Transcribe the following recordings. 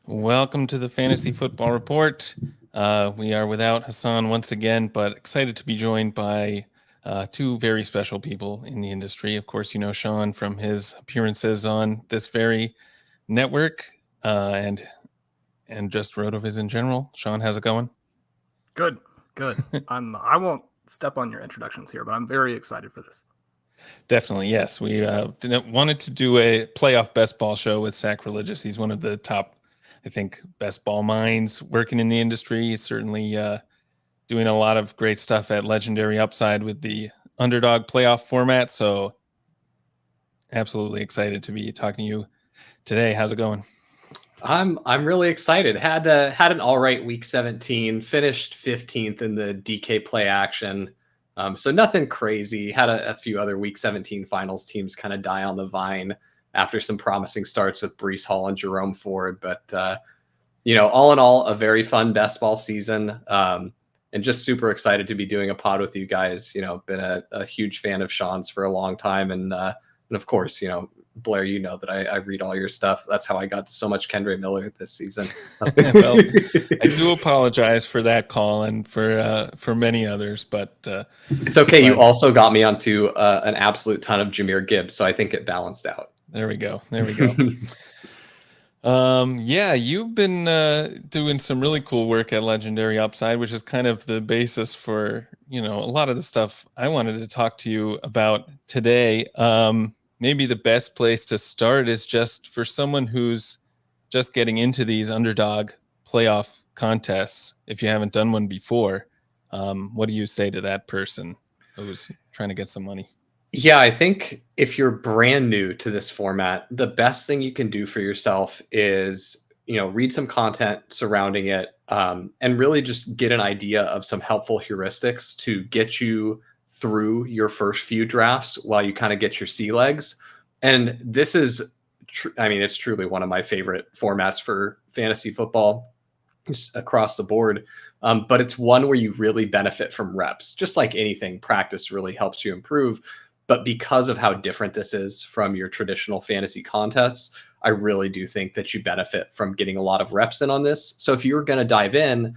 Welcome to the Fantasy Football Report. We are without Hasan once again, but excited to be joined by two very special people in the industry. Of course, you know Shawn from his appearances on this very network and just RotoViz in general. Shawn, how's it going? Good. I won't step on your introductions here, but I'm very excited for this. Definitely, yes. We wanted to do a playoff best ball show with Sackreligious. He's one of the top, I think, best ball minds working in the industry. He's certainly doing a lot of great stuff at Legendary Upside with the Underdog playoff format. So absolutely excited to be talking to you today. How's it going? I'm really excited. Had an all right week 17, finished 15th in the DK play action. So nothing crazy. Had a few other week 17 finals teams kind of die on the vine after some promising starts with Breece Hall and Jerome Ford. But, all in all, a very fun best ball season. And just super excited to be doing a pod with you guys. Been a huge fan of Shawn's for a long time. And of course, Blair, that I read all your stuff. That's how I got to so much Kendre Miller this season. Well, I do apologize for that call and for many others, but it's okay. You also got me onto an absolute ton of Jahmyr Gibbs, so I think it balanced out. There we go. Yeah, you've been doing some really cool work at Legendary Upside, which is kind of the basis for a lot of the stuff I wanted to talk to you about today. Maybe the best place to start is just for someone who's just getting into these underdog playoff contests. If you haven't done one before, what do you say to that person who's trying to get some money? Yeah, I think if you're brand new to this format, the best thing you can do for yourself is, read some content surrounding it, and really just get an idea of some helpful heuristics to get you through your first few drafts while you kind of get your sea legs. And this is, it's truly one of my favorite formats for fantasy football across the board. But it's one where you really benefit from reps. Just like anything, practice really helps you improve. But because of how different this is from your traditional fantasy contests, I really do think that you benefit from getting a lot of reps in on this. So if you're going to dive in,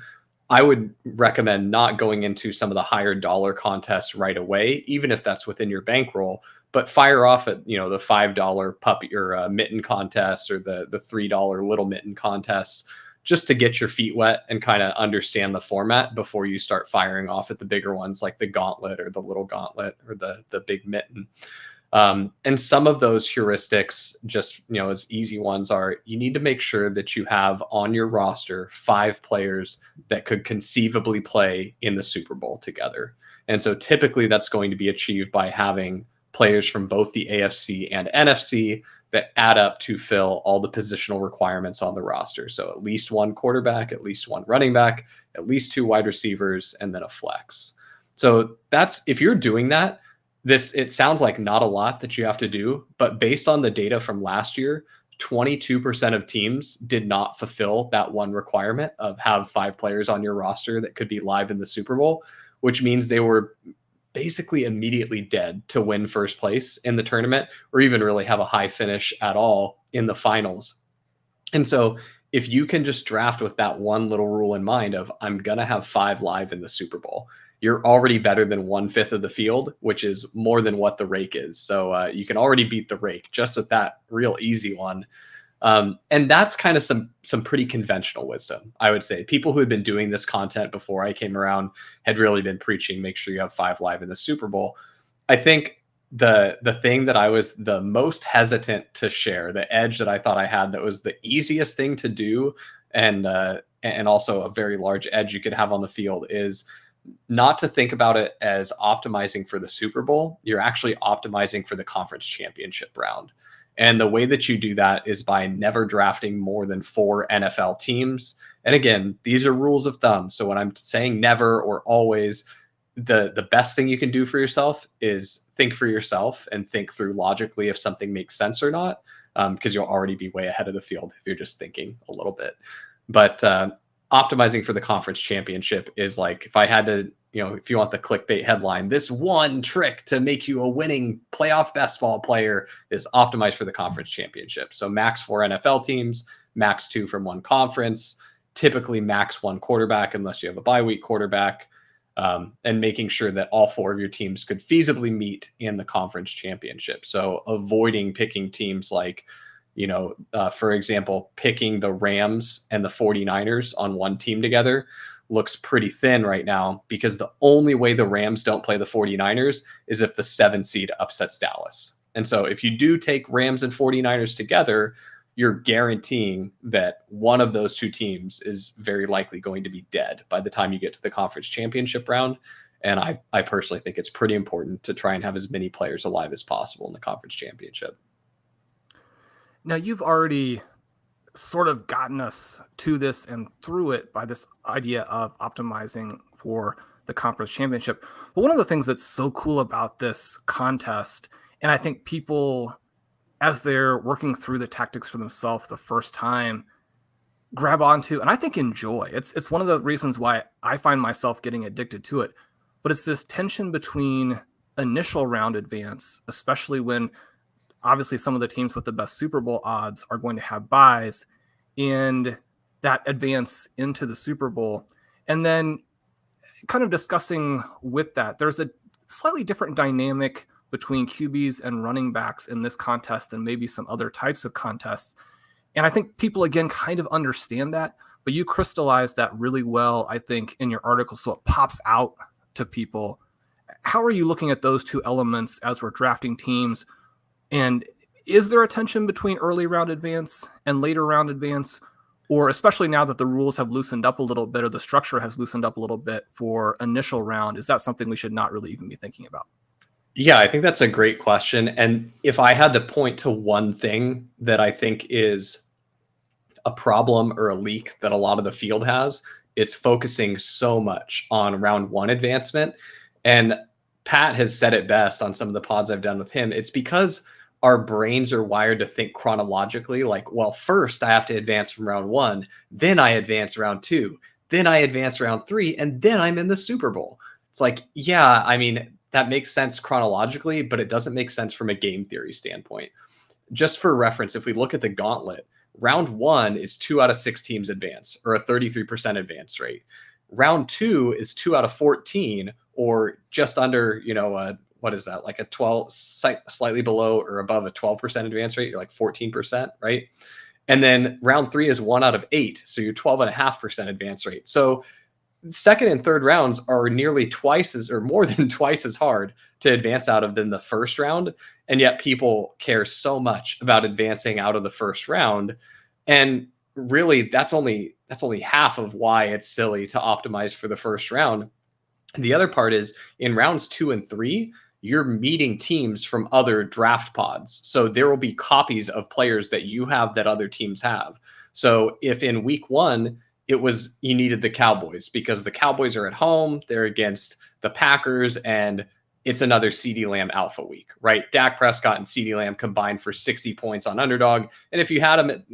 I would recommend not going into some of the higher dollar contests right away, even if that's within your bankroll, but fire off at, the $5 puppy or mitten contest or the $3 little mitten contests, just to get your feet wet and kind of understand the format before you start firing off at the bigger ones like the gauntlet or the little gauntlet or the big mitten. And some of those heuristics, just, as easy ones are, you need to make sure that you have on your roster 5 players that could conceivably play in the Super Bowl together. And so typically that's going to be achieved by having players from both the AFC and NFC that add up to fill all the positional requirements on the roster. So at least one quarterback, at least one running back, at least 2 wide receivers, and then a flex. So that's, if you're doing that, it sounds like not a lot that you have to do, but based on the data from last year, 22% of teams did not fulfill that one requirement of have 5 players on your roster that could be live in the Super Bowl, which means they were basically immediately dead to win first place in the tournament or even really have a high finish at all in the finals. And so if you can just draft with that one little rule in mind of I'm going to have 5 live in the Super Bowl, you're already better than 1/5 of the field, which is more than what the rake is. So you can already beat the rake just with that real easy one. And that's kind of some pretty conventional wisdom, I would say. People who had been doing this content before I came around had really been preaching, make sure you have 5 live in the Super Bowl. I think the thing that I was the most hesitant to share, the edge that I thought I had that was the easiest thing to do and also a very large edge you could have on the field is not to think about it as optimizing for the Super Bowl. You're actually optimizing for the conference championship round. And the way that you do that is by never drafting more than 4 NFL teams. And again, these are rules of thumb. So when I'm saying never or always, the best thing you can do for yourself is think for yourself and think through logically if something makes sense or not. because you'll already be way ahead of the field if you're just thinking a little bit. But optimizing for the conference championship is like, if I had to, if you want the clickbait headline, this one trick to make you a winning playoff best ball player is optimize for the conference championship. So max 4 NFL teams, max 2 from one conference, typically max 1 quarterback unless you have a bye week quarterback, and making sure that all 4 of your teams could feasibly meet in the conference championship. So avoiding picking teams like, for example, picking the Rams and the 49ers on one team together looks pretty thin right now, because the only way the Rams don't play the 49ers is if the 7 seed upsets Dallas. And so if you do take Rams and 49ers together, you're guaranteeing that one of those 2 teams is very likely going to be dead by the time you get to the conference championship round. And I personally think it's pretty important to try and have as many players alive as possible in the conference championship. Now, you've already sort of gotten us to this and through it by this idea of optimizing for the conference championship. But one of the things that's so cool about this contest, and I think people, as they're working through the tactics for themselves the first time, grab onto, and I think enjoy. It's one of the reasons why I find myself getting addicted to it. But it's this tension between initial round advance, especially when obviously some of the teams with the best Super Bowl odds are going to have buys, and that advance into the Super Bowl. And then kind of discussing with that, there's a slightly different dynamic between QBs and running backs in this contest than maybe some other types of contests. And I think people, again, kind of understand that, but you crystallized that really well, I think, in your article, so it pops out to people. How are you looking at those 2 elements as we're drafting teams? And is there a tension between early round advance and later round advance? Or especially now that the rules have loosened up a little bit, or the structure has loosened up a little bit for initial round, is that something we should not really even be thinking about? Yeah, I think that's a great question. And if I had to point to one thing that I think is a problem or a leak that a lot of the field has, it's focusing so much on round 1 advancement. And Pat has said it best on some of the pods I've done with him. It's because our brains are wired to think chronologically, like, well, first I have to advance from round 1, then I advance round 2, then I advance round 3, and then I'm in the Super Bowl. It's like, yeah, I mean, that makes sense chronologically, but it doesn't make sense from a game theory standpoint. Just for reference, if we look at the gauntlet, round 1 is 2 out of 6 teams advance, or a 33% advance rate. Round 2 is 2 out of 14, or just under, what is that? Like a 12, slightly below or above a 12% advance rate. You're like 14%, right? And then round 3 is 1 out of 8. So you're 12.5% advance rate. So second and third rounds are nearly twice as, or more than twice as hard to advance out of than the first round. And yet people care so much about advancing out of the first round. And really that's only half of why it's silly to optimize for the first round. The other part is in rounds 2 and 3, you're meeting teams from other draft pods. So there will be copies of players that you have that other teams have. So if in week 1, you needed the Cowboys because the Cowboys are at home, they're against the Packers, and it's another CeeDee Lamb alpha week, right? Dak Prescott and CeeDee Lamb combined for 60 points on Underdog. And if you had them, it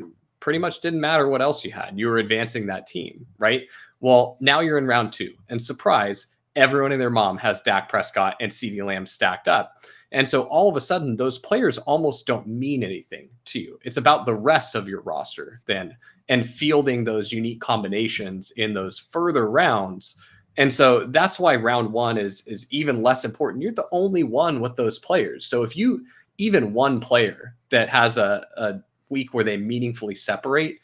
pretty much didn't matter what else you had. You were advancing that team, right? Well, now you're in round 2, and surprise, everyone and their mom has Dak Prescott and CeeDee Lamb stacked up. And so all of a sudden, those players almost don't mean anything to you. It's about the rest of your roster then, and fielding those unique combinations in those further rounds. And so that's why round 1 is even less important. You're the only one with those players. So if you, even one player that has a week where they meaningfully separate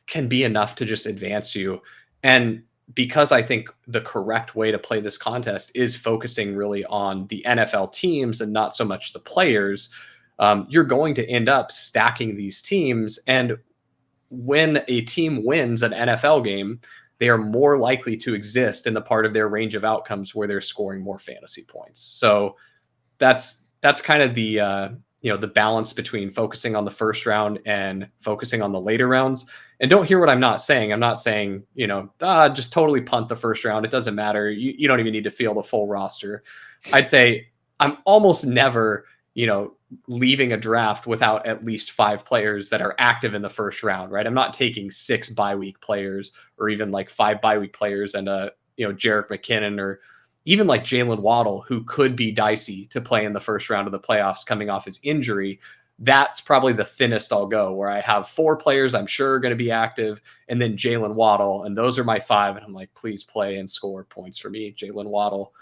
can be enough to just advance you. And because I think the correct way to play this contest is focusing really on the NFL teams and not so much the players, you're going to end up stacking these teams. And when a team wins an NFL game, they are more likely to exist in the part of their range of outcomes where they're scoring more fantasy points. So that's kind of the balance between focusing on the first round and focusing on the later rounds. And don't hear what I'm not saying. I'm not saying, just totally punt the first round. It doesn't matter. You don't even need to field a full roster. I'd say I'm almost never, leaving a draft without at least 5 players that are active in the first round, right? I'm not taking 6 bye week players or even like 5 bye week players and Jerick McKinnon or even like Jalen Waddle, who could be dicey to play in the first round of the playoffs coming off his injury. That's probably the thinnest I'll go, where I have 4 players I'm sure are going to be active, and then Jalen Waddle, and those are my 5. And I'm like, please play and score points for me, Jalen Waddle.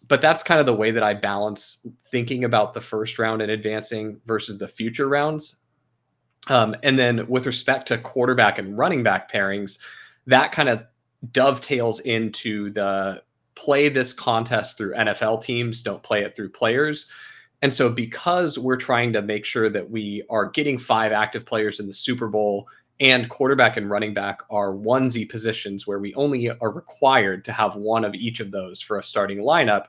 But that's kind of the way that I balance thinking about the first round and advancing versus the future rounds. And then with respect to quarterback and running back pairings, that kind of dovetails into the play this contest through NFL teams, don't play it through players. And so because we're trying to make sure that we are getting 5 active players in the Super Bowl, and quarterback and running back are onesie positions where we only are required to have one of each of those for a starting lineup,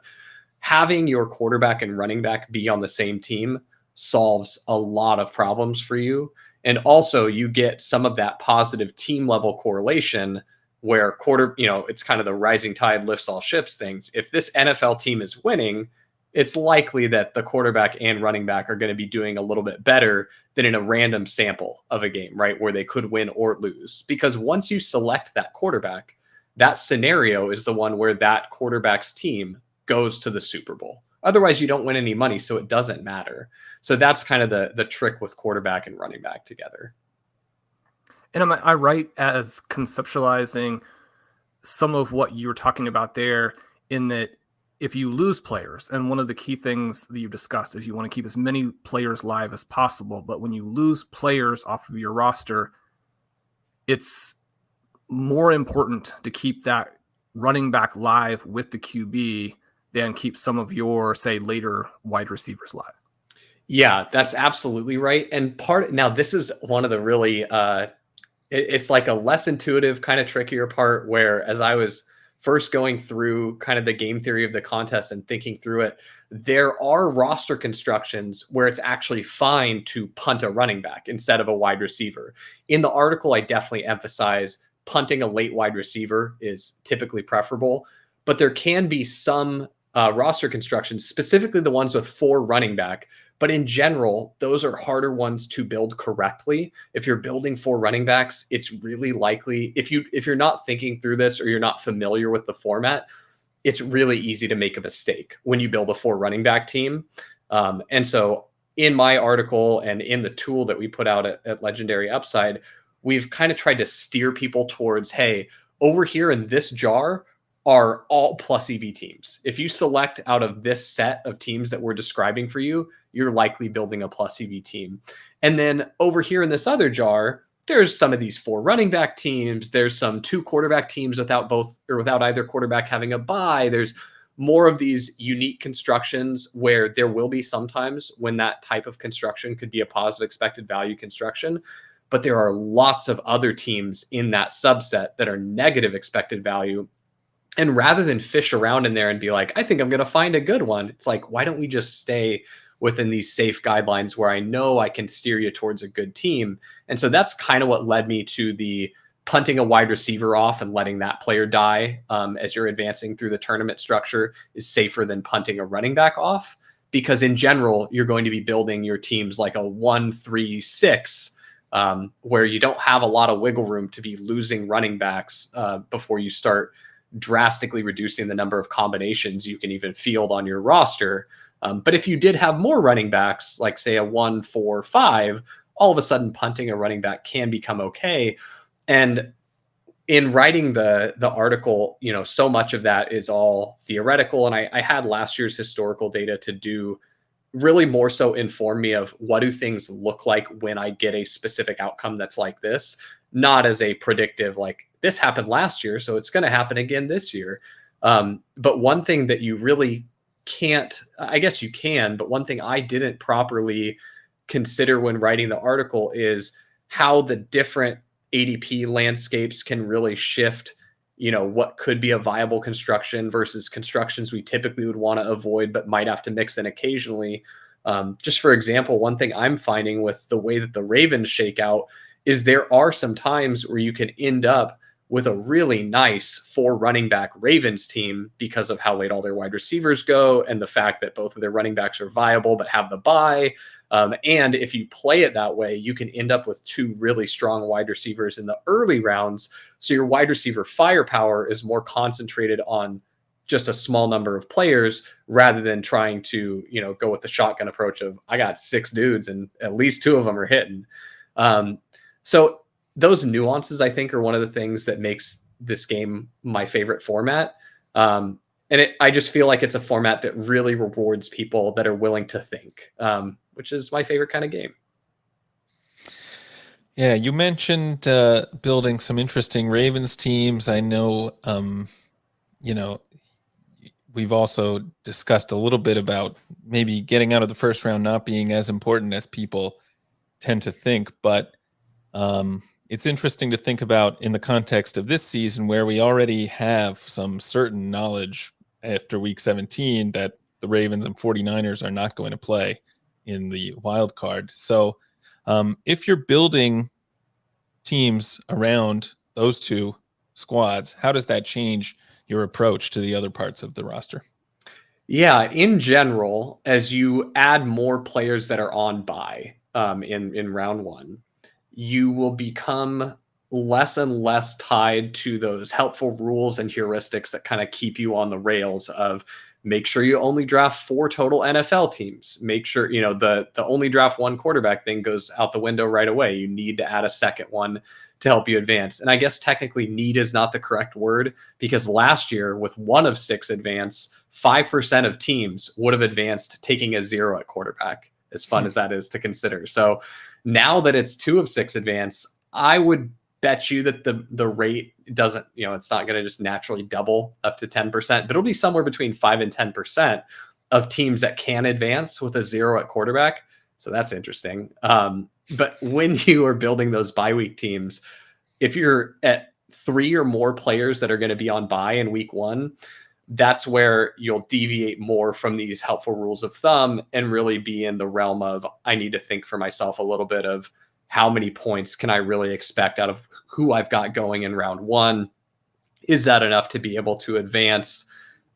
having your quarterback and running back be on the same team solves a lot of problems for you. And also you get some of that positive team level correlation where it's kind of the rising tide lifts all ships things. If this NFL team is winning, it's likely that the quarterback and running back are going to be doing a little bit better than in a random sample of a game, right? Where they could win or lose. Because once you select that quarterback, that scenario is the one where that quarterback's team goes to the Super Bowl. Otherwise, you don't win any money, so it doesn't matter. So that's kind of the trick with quarterback and running back together. And am I right as conceptualizing some of what you were talking about there, in that if you lose players, and one of the key things that you discussed is you want to keep as many players live as possible, but when you lose players off of your roster, it's more important to keep that running back live with the QB than keep some of your, say, later wide receivers live. Yeah, that's absolutely right. And now this is one of the really, it's like a less intuitive, kind of trickier part, where as I was first going through kind of the game theory of the contest and thinking through it, there are roster constructions where it's actually fine to punt a running back instead of a wide receiver. In the article, I definitely emphasize punting a late wide receiver is typically preferable, but there can be some roster constructions, specifically the ones with 4 running back. But in general, those are harder ones to build correctly. If you're building 4 running backs, it's really likely, if you're not thinking through this or you're not familiar with the format, it's really easy to make a mistake when you build a 4 running back team. And so in my article and in the tool that we put out at Legendary Upside, we've kind of tried to steer people towards, hey, over here in this jar are all plus EV teams. If you select out of this set of teams that we're describing for you, you're likely building a plus EV team. And then over here in this other jar, there's some of these 4 running back teams. There's some 2 quarterback teams without either quarterback having a bye. There's more of these unique constructions where there will be sometimes when that type of construction could be a positive expected value construction. But there are lots of other teams in that subset that are negative expected value. And rather than fish around in there and be like, I think I'm going to find a good one, it's like, why don't we just stay within these safe guidelines where I know I can steer you towards a good team? And so that's kind of what led me to the punting a wide receiver off and letting that player die as you're advancing through the tournament structure is safer than punting a running back off, because in general, you're going to be building your teams like a 1-3-6 where you don't have a lot of wiggle room to be losing running backs before you start drastically reducing the number of combinations you can even field on your roster. But if you did have more running backs, like say a 1-4-5, all of a sudden punting a running back can become okay. And in writing the article, so much of that is all theoretical. And I had last year's historical data to do really more so inform me of what do things look like when I get a specific outcome that's like this, not as a predictive, like this happened last year, so it's going to happen again this year. But one thing that you really can't, I guess you can, but one thing I didn't properly consider when writing the article is how the different ADP landscapes can really shift, what could be a viable construction versus constructions we typically would want to avoid, but might have to mix in occasionally. Just for example, one thing I'm finding with the way that the Ravens shake out is there are some times where you can end up with a really nice 4 running back Ravens team because of how late all their wide receivers go and the fact that both of their running backs are viable but have the bye. And if you play it that way, you can end up with 2 really strong wide receivers in the early rounds. So your wide receiver firepower is more concentrated on just a small number of players rather than trying to, go with the shotgun approach of I got 6 dudes and at least 2 of them are hitting. So those nuances, I think, are one of the things that makes this game my favorite format. I just feel like it's a format that really rewards people that are willing to think, which is my favorite kind of game. Yeah, you mentioned building some interesting Ravens teams. I know, we've also discussed a little bit about maybe getting out of the first round not being as important as people tend to think, but it's interesting to think about in the context of this season where we already have some certain knowledge after week 17 that the Ravens and 49ers are not going to play in the wild card. So if you're building teams around those 2 squads, how does that change your approach to the other parts of the roster? Yeah, in general, as you add more players that are on bye in round 1, you will become less and less tied to those helpful rules and heuristics that kind of keep you on the rails of make sure you only draft 4 total NFL teams. Make sure, the only draft 1 quarterback thing goes out the window right away. You need to add a second one to help you advance. And I guess technically need is not the correct word because last year with 1 of 6 advance, 5% of teams would have advanced taking a 0 at quarterback, as fun as that is to consider. So now that it's 2 of 6 advance, I would bet you that the rate doesn't, it's not going to just naturally double up to 10%, but it'll be somewhere between 5 and 10% of teams that can advance with a 0 at quarterback. So that's interesting. But when you are building those bye week teams, if you're at 3 or more players that are going to be on bye in week 1, that's where you'll deviate more from these helpful rules of thumb and really be in the realm of I need to think for myself a little bit of how many points can I really expect out of who I've got going in round 1? Is that enough to be able to advance?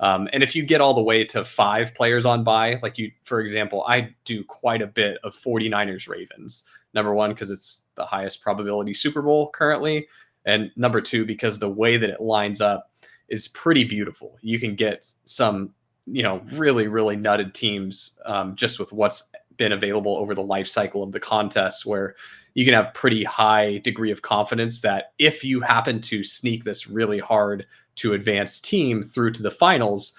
And if you get all the way to 5 players on bye, like for example, I do quite a bit of 49ers Ravens. Number 1, because it's the highest probability Super Bowl currently. And number 2, because the way that it lines up is pretty beautiful. You can get some, really, really nutted teams just with what's been available over the life cycle of the contest, where you can have pretty high degree of confidence that if you happen to sneak this really hard to advance team through to the finals,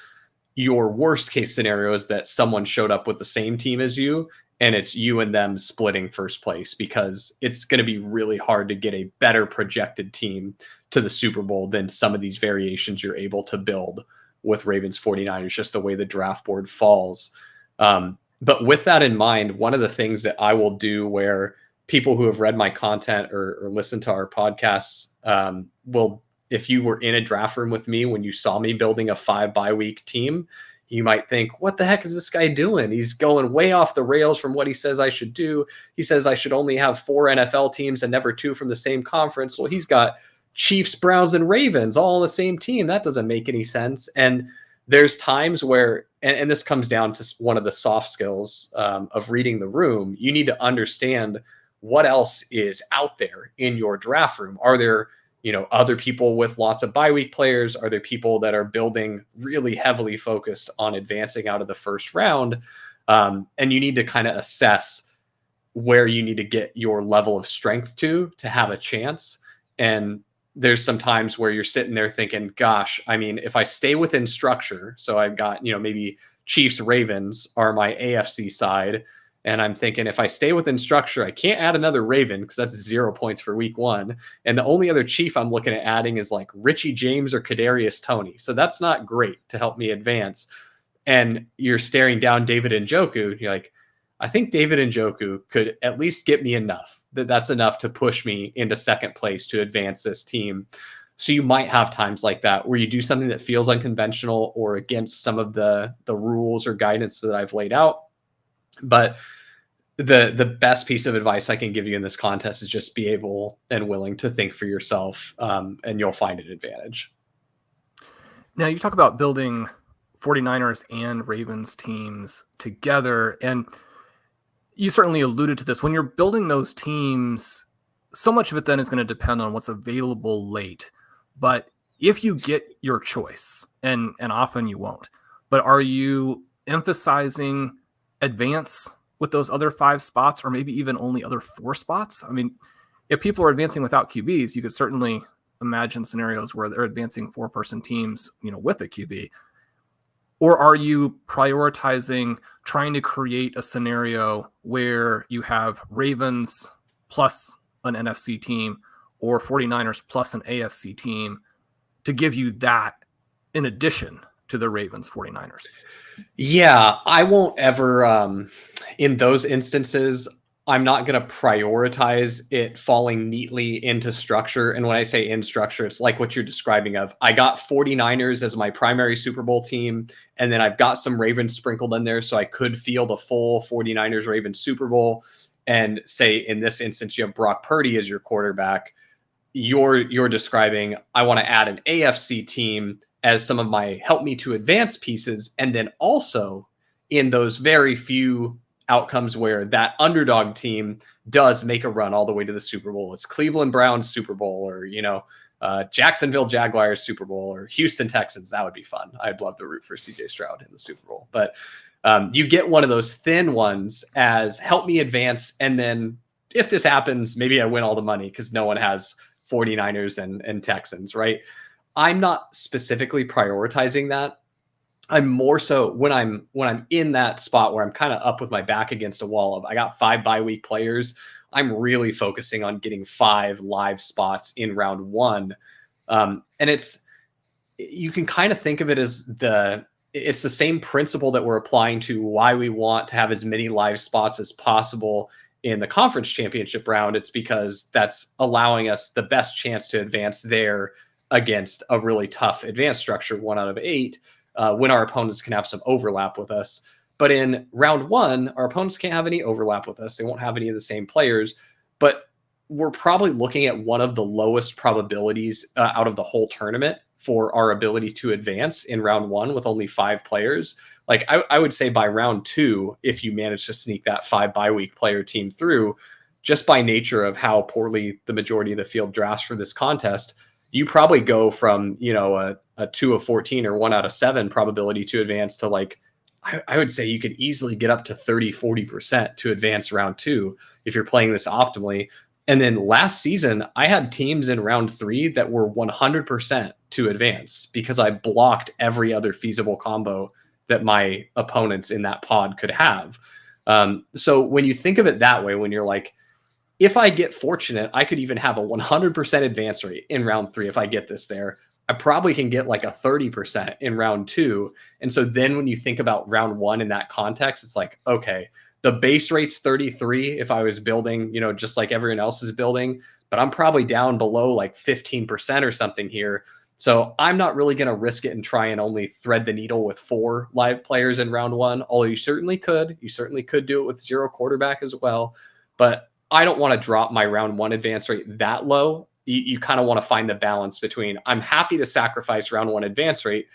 your worst case scenario is that someone showed up with the same team as you and it's you and them splitting first place, because it's going to be really hard to get a better projected team to the Super Bowl than some of these variations you're able to build with Ravens 49ers, just the way the draft board falls. But with that in mind, one of the things that I will do where people who have read my content or listened to our podcasts will, if you were in a draft room with me when you saw me building a 5 bye week team, you might think, what the heck is this guy doing? He's going way off the rails from what he says I should do. He says I should only have 4 NFL teams and never 2 from the same conference. Well, he's got Chiefs, Browns, and Ravens all on the same team. That doesn't make any sense. And there's times where, and this comes down to one of the soft skills of reading the room, you need to understand what else is out there in your draft room. Are there, other people with lots of bye week players? Are there people that are building really heavily focused on advancing out of the first round? And you need to kind of assess where you need to get your level of strength to have a chance. And there's some times where you're sitting there thinking, gosh, I mean, if I stay within structure, so I've got, maybe Chiefs, Ravens are my AFC side. And I'm thinking, if I stay within structure, I can't add another Raven because that's 0 points for week 1. And the only other Chief I'm looking at adding is like Richie James or Kadarius Toney. So that's not great to help me advance. And you're staring down David Njoku. You're like, I think David Njoku could at least get me enough. That's enough to push me into second place to advance this team. So you might have times like that where you do something that feels unconventional or against some of the rules or guidance that I've laid out. But the best piece of advice I can give you in this contest is just be able and willing to think for yourself, and you'll find an advantage. Now, you talk about building 49ers and Ravens teams together, and you certainly alluded to this. When you're building those teams, so much of it then is going to depend on what's available late. But if you get your choice, and often you won't, but are you emphasizing advance with those other 5 spots, or maybe even only other 4 spots? I mean, if people are advancing without QBs, you could certainly imagine scenarios where they're advancing 4-person teams, with a QB. Or are you prioritizing trying to create a scenario where you have Ravens plus an NFC team or 49ers plus an AFC team to give you that in addition to the Ravens 49ers? Yeah, I won't ever, in those instances, I'm not going to prioritize it falling neatly into structure. And when I say in structure, it's like what you're describing of, I got 49ers as my primary Super Bowl team, and then I've got some Ravens sprinkled in there, so I could field a full 49ers Ravens Super Bowl. And say in this instance, you have Brock Purdy as your quarterback. You're describing, I want to add an AFC team as some of my help me to advance pieces. And then also in those very few outcomes where that underdog team does make a run all the way to the Super Bowl, it's Cleveland Browns Super Bowl, or, Jacksonville Jaguars Super Bowl, or Houston Texans. That would be fun. I'd love to root for CJ Stroud in the Super Bowl. But you get one of those thin ones as help me advance. And then if this happens, maybe I win all the money because no one has 49ers and Texans, right? I'm not specifically prioritizing that. I'm more so when I'm in that spot where I'm kind of up with my back against a wall of I got 5 bye week players, I'm really focusing on getting 5 live spots in round 1. And you can kind of think of it as it's the same principle that we're applying to why we want to have as many live spots as possible in the conference championship round. It's because that's allowing us the best chance to advance there against a really tough advanced structure, 1 out of 8, when our opponents can have some overlap with us. But in round 1, our opponents can't have any overlap with us. They won't have any of the same players, but we're probably looking at one of the lowest probabilities out of the whole tournament for our ability to advance in round 1 with only 5 players. Like I would say by round 2, if you manage to sneak that 5 bye week player team through, just by nature of how poorly the majority of the field drafts for this contest, you probably go from, a 2 of 14 or 1 out of 7 probability to advance to like, I would say you could easily get up to 30-40% to advance round 2 if you're playing this optimally. And then last season, I had teams in round 3 that were 100% to advance because I blocked every other feasible combo that my opponents in that pod could have. So when you think of it that way, when you're like, if I get fortunate, I could even have a 100% advance rate in round 3 if I get this there. I probably can get like a 30% in round 2. And so then when you think about round 1 in that context, it's like, okay, the base rate's 33 if I was building, just like everyone else is building, but I'm probably down below like 15% or something here. So I'm not really going to risk it and try and only thread the needle with 4 live players in round 1, although you certainly could. You certainly could do it with 0 quarterback as well. But I don't want to drop my round 1 advance rate that low. You kind of want to find the balance between I'm happy to sacrifice round 1 advance rate.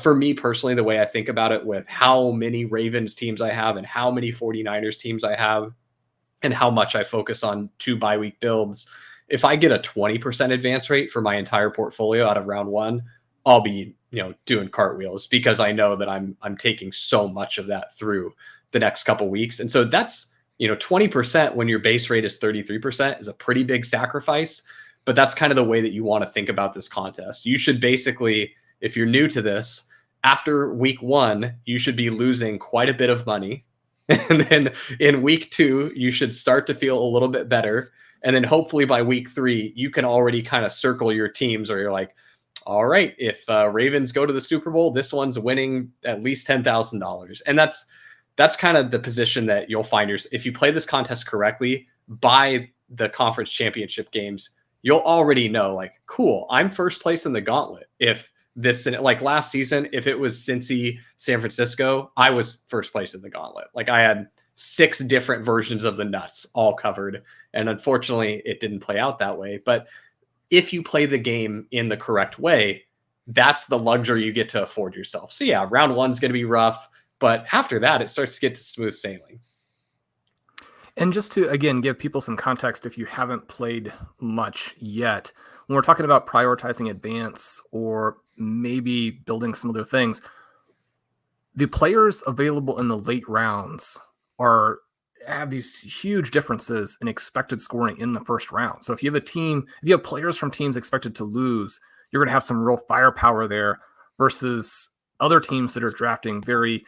For me personally, the way I think about it with how many Ravens teams I have and how many 49ers teams I have and how much I focus on 2 bye week builds, if I get a 20% advance rate for my entire portfolio out of round 1, I'll be, doing cartwheels because I know that I'm taking so much of that through the next couple weeks. And so that's, 20% when your base rate is 33% is a pretty big sacrifice, but that's kind of the way that you want to think about this contest. You should basically, if you're new to this, after week 1, you should be losing quite a bit of money. And then in week 2, you should start to feel a little bit better. And then hopefully by week 3, you can already kind of circle your teams where you're like, all right, if Ravens go to the Super Bowl, this one's winning at least $10,000. And that's kind of the position that you'll find yourself. If you play this contest correctly by the conference championship games, you'll already know like, cool, I'm first place in the gauntlet. If this, like last season, if it was Cincy, San Francisco, I was first place in the gauntlet. Like I had 6 different versions of the nuts all covered. And unfortunately, it didn't play out that way. But if you play the game in the correct way, that's the luxury you get to afford yourself. So yeah, round 1's going to be rough, but after that, it starts to get to smooth sailing. And just to, again, give people some context if you haven't played much yet, when we're talking about prioritizing advance or maybe building some other things, the players available in the late rounds have these huge differences in expected scoring in the first round. So if you have players from teams expected to lose, you're going to have some real firepower there versus other teams that are drafting very,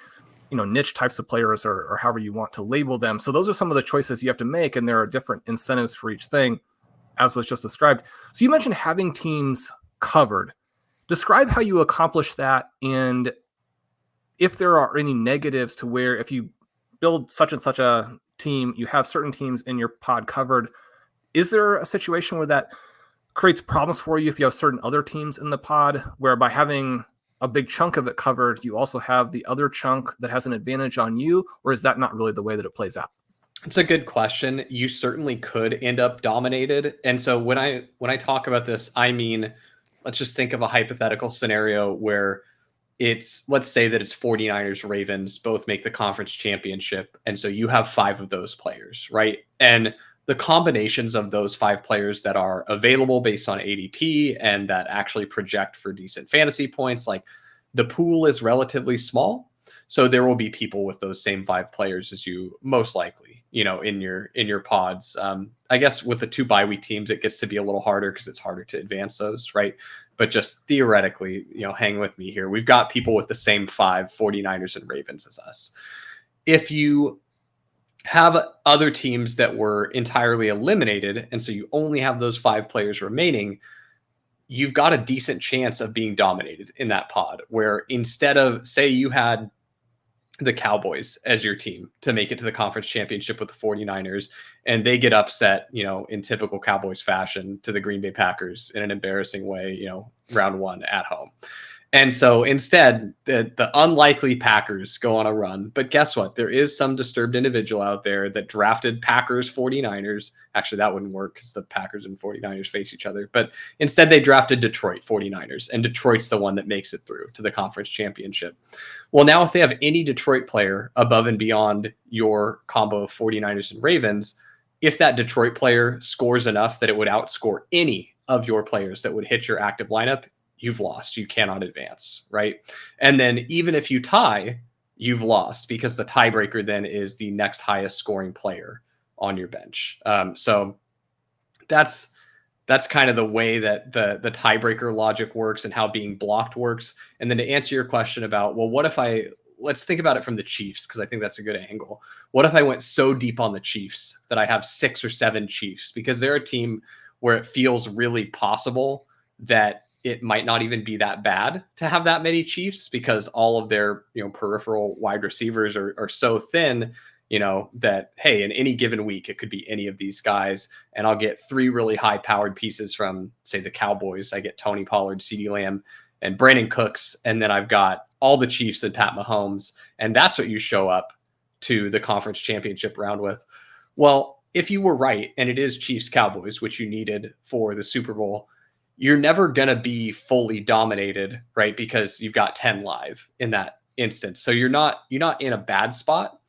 niche types of players or however you want to label them. So those are some of the choices you have to make, and there are different incentives for each thing, as was just described. So you mentioned having teams covered. Describe how you accomplish that, and if there are any negatives to where if you build such and such a team, you have certain teams in your pod covered. Is there a situation where that creates problems for you if you have certain other teams in the pod, where by having a big chunk of it covered, you also have the other chunk that has an advantage on you? Or is that not really the way that it plays out? It's a good question. You certainly could end up dominated. And so when I talk about this, I mean, let's just think of a hypothetical scenario where let's say that it's 49ers, Ravens, both make the conference championship. And so you have 5 of those players, right? And the combinations of those 5 players that are available based on ADP and that actually project for decent fantasy points, like the pool is relatively small. So there will be people with those same 5 players as you, most likely, in your pods. I guess with the 2 bye week teams, it gets to be a little harder because it's harder to advance those, right? But just theoretically, hang with me here. We've got people with the same 5 49ers and Ravens as us. If you have other teams that were entirely eliminated, and so you only have those 5 players remaining, you've got a decent chance of being dominated in that pod, where instead of, say you had the Cowboys as your team to make it to the conference championship with the 49ers, and they get upset, in typical Cowboys fashion to the Green Bay Packers in an embarrassing way, round 1 at home. And so instead, the unlikely Packers go on a run. But guess what? There is some disturbed individual out there that drafted Packers 49ers. Actually, that wouldn't work because the Packers and 49ers face each other. But instead, they drafted Detroit 49ers. And Detroit's the one that makes it through to the conference championship. Well, now if they have any Detroit player above and beyond your combo of 49ers and Ravens, if that Detroit player scores enough that it would outscore any of your players that would hit your active lineup, you've lost. You cannot advance, right? And then even if you tie, you've lost because the tiebreaker then is the next highest scoring player on your bench. So that's kind of the way that the tiebreaker logic works and how being blocked works. And then to answer your question about, well, let's think about it from the Chiefs, because I think that's a good angle. What if I went so deep on the Chiefs that I have 6 or 7 Chiefs? Because they're a team where it feels really possible that it might not even be that bad to have that many Chiefs, because all of their peripheral wide receivers are so thin, that, hey, in any given week, it could be any of these guys. And I'll get 3 really high powered pieces from, say, the Cowboys. I get Tony Pollard, CeeDee Lamb, and Brandon Cooks. And then I've got all the Chiefs and Pat Mahomes. And that's what you show up to the conference championship round with. Well, if you were right, and it is Chiefs Cowboys, which you needed for the Super Bowl, you're never going to be fully dominated, right? Because you've got 10 live in that instance. So you're not in a bad spot.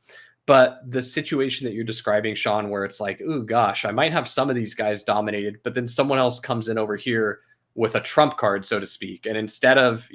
But the situation that you're describing, Shawn, where it's like, oh gosh, I might have some of these guys dominated, but then someone else comes in over here with a trump card, so to speak. And instead of,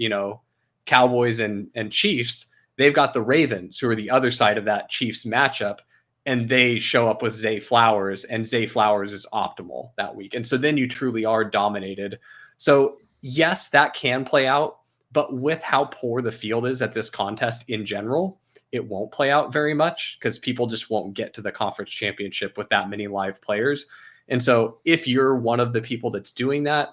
Cowboys and Chiefs, they've got the Ravens, who are the other side of that Chiefs matchup. And they show up with Zay Flowers, and Zay Flowers is optimal that week. And so then you truly are dominated. So yes, that can play out, but with how poor the field is at this contest in general, it won't play out very much because people just won't get to the conference championship with that many live players. And so if you're one of the people that's doing that,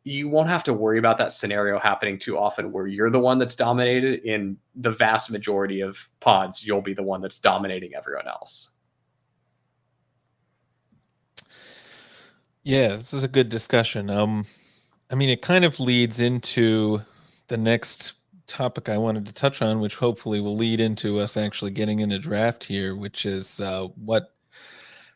you won't have to worry about that scenario happening too often where you're the one that's dominated. In the vast majority of pods, you'll be the one that's dominating everyone else. Yeah, this is a good discussion. I mean, it kind of leads into the next topic I wanted to touch on, which hopefully will lead into us actually getting in a draft here, which is what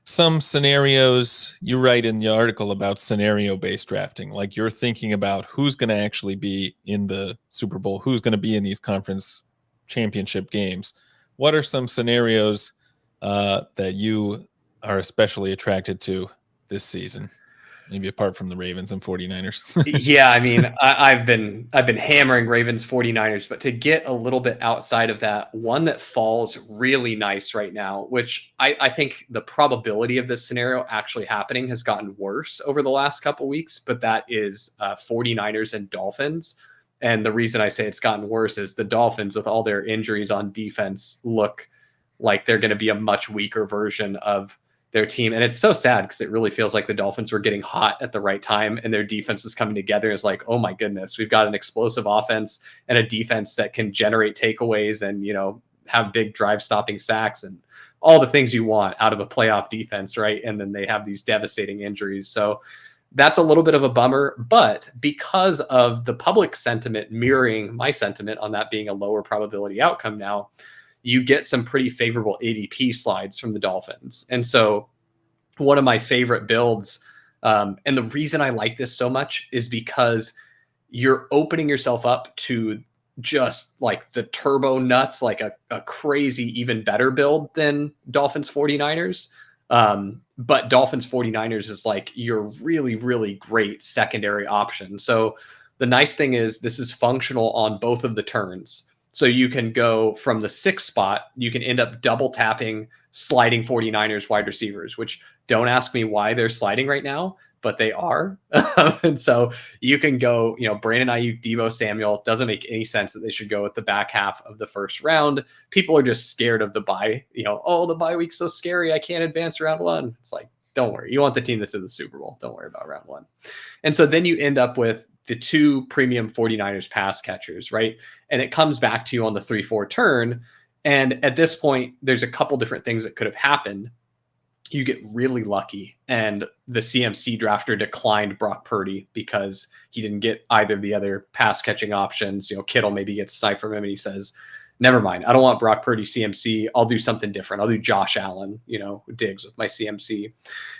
some scenarios you write in the article about scenario-based drafting. Like you're thinking about who's going to actually be in the Super Bowl, who's going to be in these conference championship games. What are some scenarios that you are especially attracted to this season? Maybe apart from the Ravens and 49ers. Yeah, I mean, I've been hammering Ravens 49ers, but to get a little bit outside of that, one that falls really nice right now, which I think the probability of this scenario actually happening has gotten worse over the last couple weeks, but that is 49ers and Dolphins. And the reason I say it's gotten worse is the Dolphins, with all their injuries on defense, look like they're going to be a much weaker version of their team. And it's so sad because it really feels like the Dolphins were getting hot at the right time and their defense was coming together. It's like, oh my goodness, we've got an explosive offense and a defense that can generate takeaways and, you know, have big drive stopping sacks and all the things you want out of a playoff defense, right? And then they have these devastating injuries. So that's a little bit of a bummer, but because of the public sentiment mirroring my sentiment on that being a lower probability outcome now, you get some pretty favorable ADP slides from the Dolphins. And so one of my favorite builds, and the reason I like this so much is because you're opening yourself up to just like the turbo nuts, like a crazy, even better build than Dolphins 49ers. But Dolphins 49ers is like your really, really great secondary option. So the nice thing is this is functional on both of the turns. So you can go from the 6th spot, you can end up double tapping sliding 49ers wide receivers, which don't ask me why they're sliding right now, but they are. And so you can go, you know, Brandon Ayuk, Deebo Samuel. Doesn't make any sense that they should go at the back half of the first round. People are just scared of the bye, you know, oh, the bye week's so scary, I can't advance round one. It's like, don't worry. You want the team that's in the Super Bowl. Don't worry about round one. And so then you end up with the 2 premium 49ers pass catchers, right? And it comes back to you on the 3-4 turn. And at this point, there's a couple different things that could have happened. You get really lucky, and the CMC drafter declined Brock Purdy because he didn't get either of the other pass catching options. You know, Kittle maybe gets aside from him and he says, never mind, I don't want Brock Purdy CMC. I'll do something different. I'll do Josh Allen, you know, Diggs with my CMC.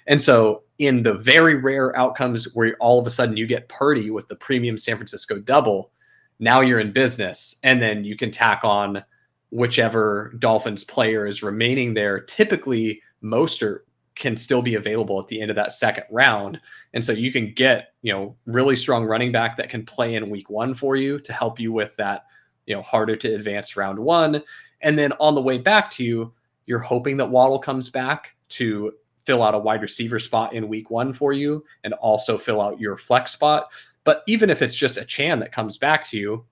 And so in the very rare outcomes where all of a sudden you get Purdy with the premium San Francisco double, now you're in business. And then you can tack on whichever Dolphins player is remaining there. Typically, Mostert can still be available at the end of that second round. And so you can get, you know, really strong running back that can play in week 1 for you to help you with that, you know, harder to advance round 1. And then on the way back to you, you're hoping that Waddle comes back to fill out a wide receiver spot in week 1 for you and also fill out your flex spot. But even if it's just a Chan that comes back to you,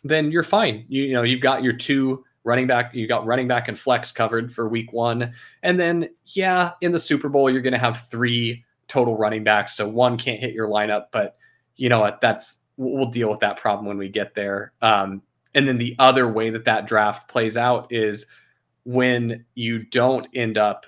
then you're fine. You know, you've got your 2 running back, you got running back and flex covered for week 1. And then, yeah, in the Super Bowl, you're going to have 3 total running backs. So 1 can't hit your lineup, but you know what, we'll deal with that problem when we get there. And then the other way that draft plays out is when you don't end up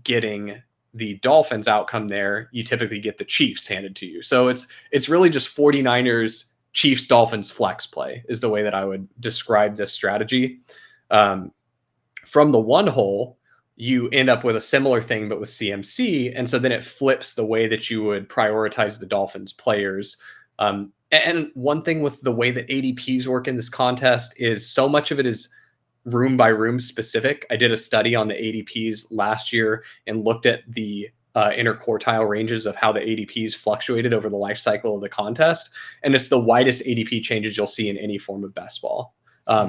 getting the Dolphins outcome there, you typically get the Chiefs handed to you. So it's really just 49ers, Chiefs, Dolphins flex play is the way that I would describe this strategy. From the 1 hole, you end up with a similar thing, but with CMC. And so then it flips the way that you would prioritize the Dolphins players. And one thing with the way that ADPs work in this contest is so much of it is room by room specific. I did a study on the ADPs last year and looked at the interquartile ranges of how the ADPs fluctuated over the life cycle of the contest. And it's the widest ADP changes you'll see in any form of best ball.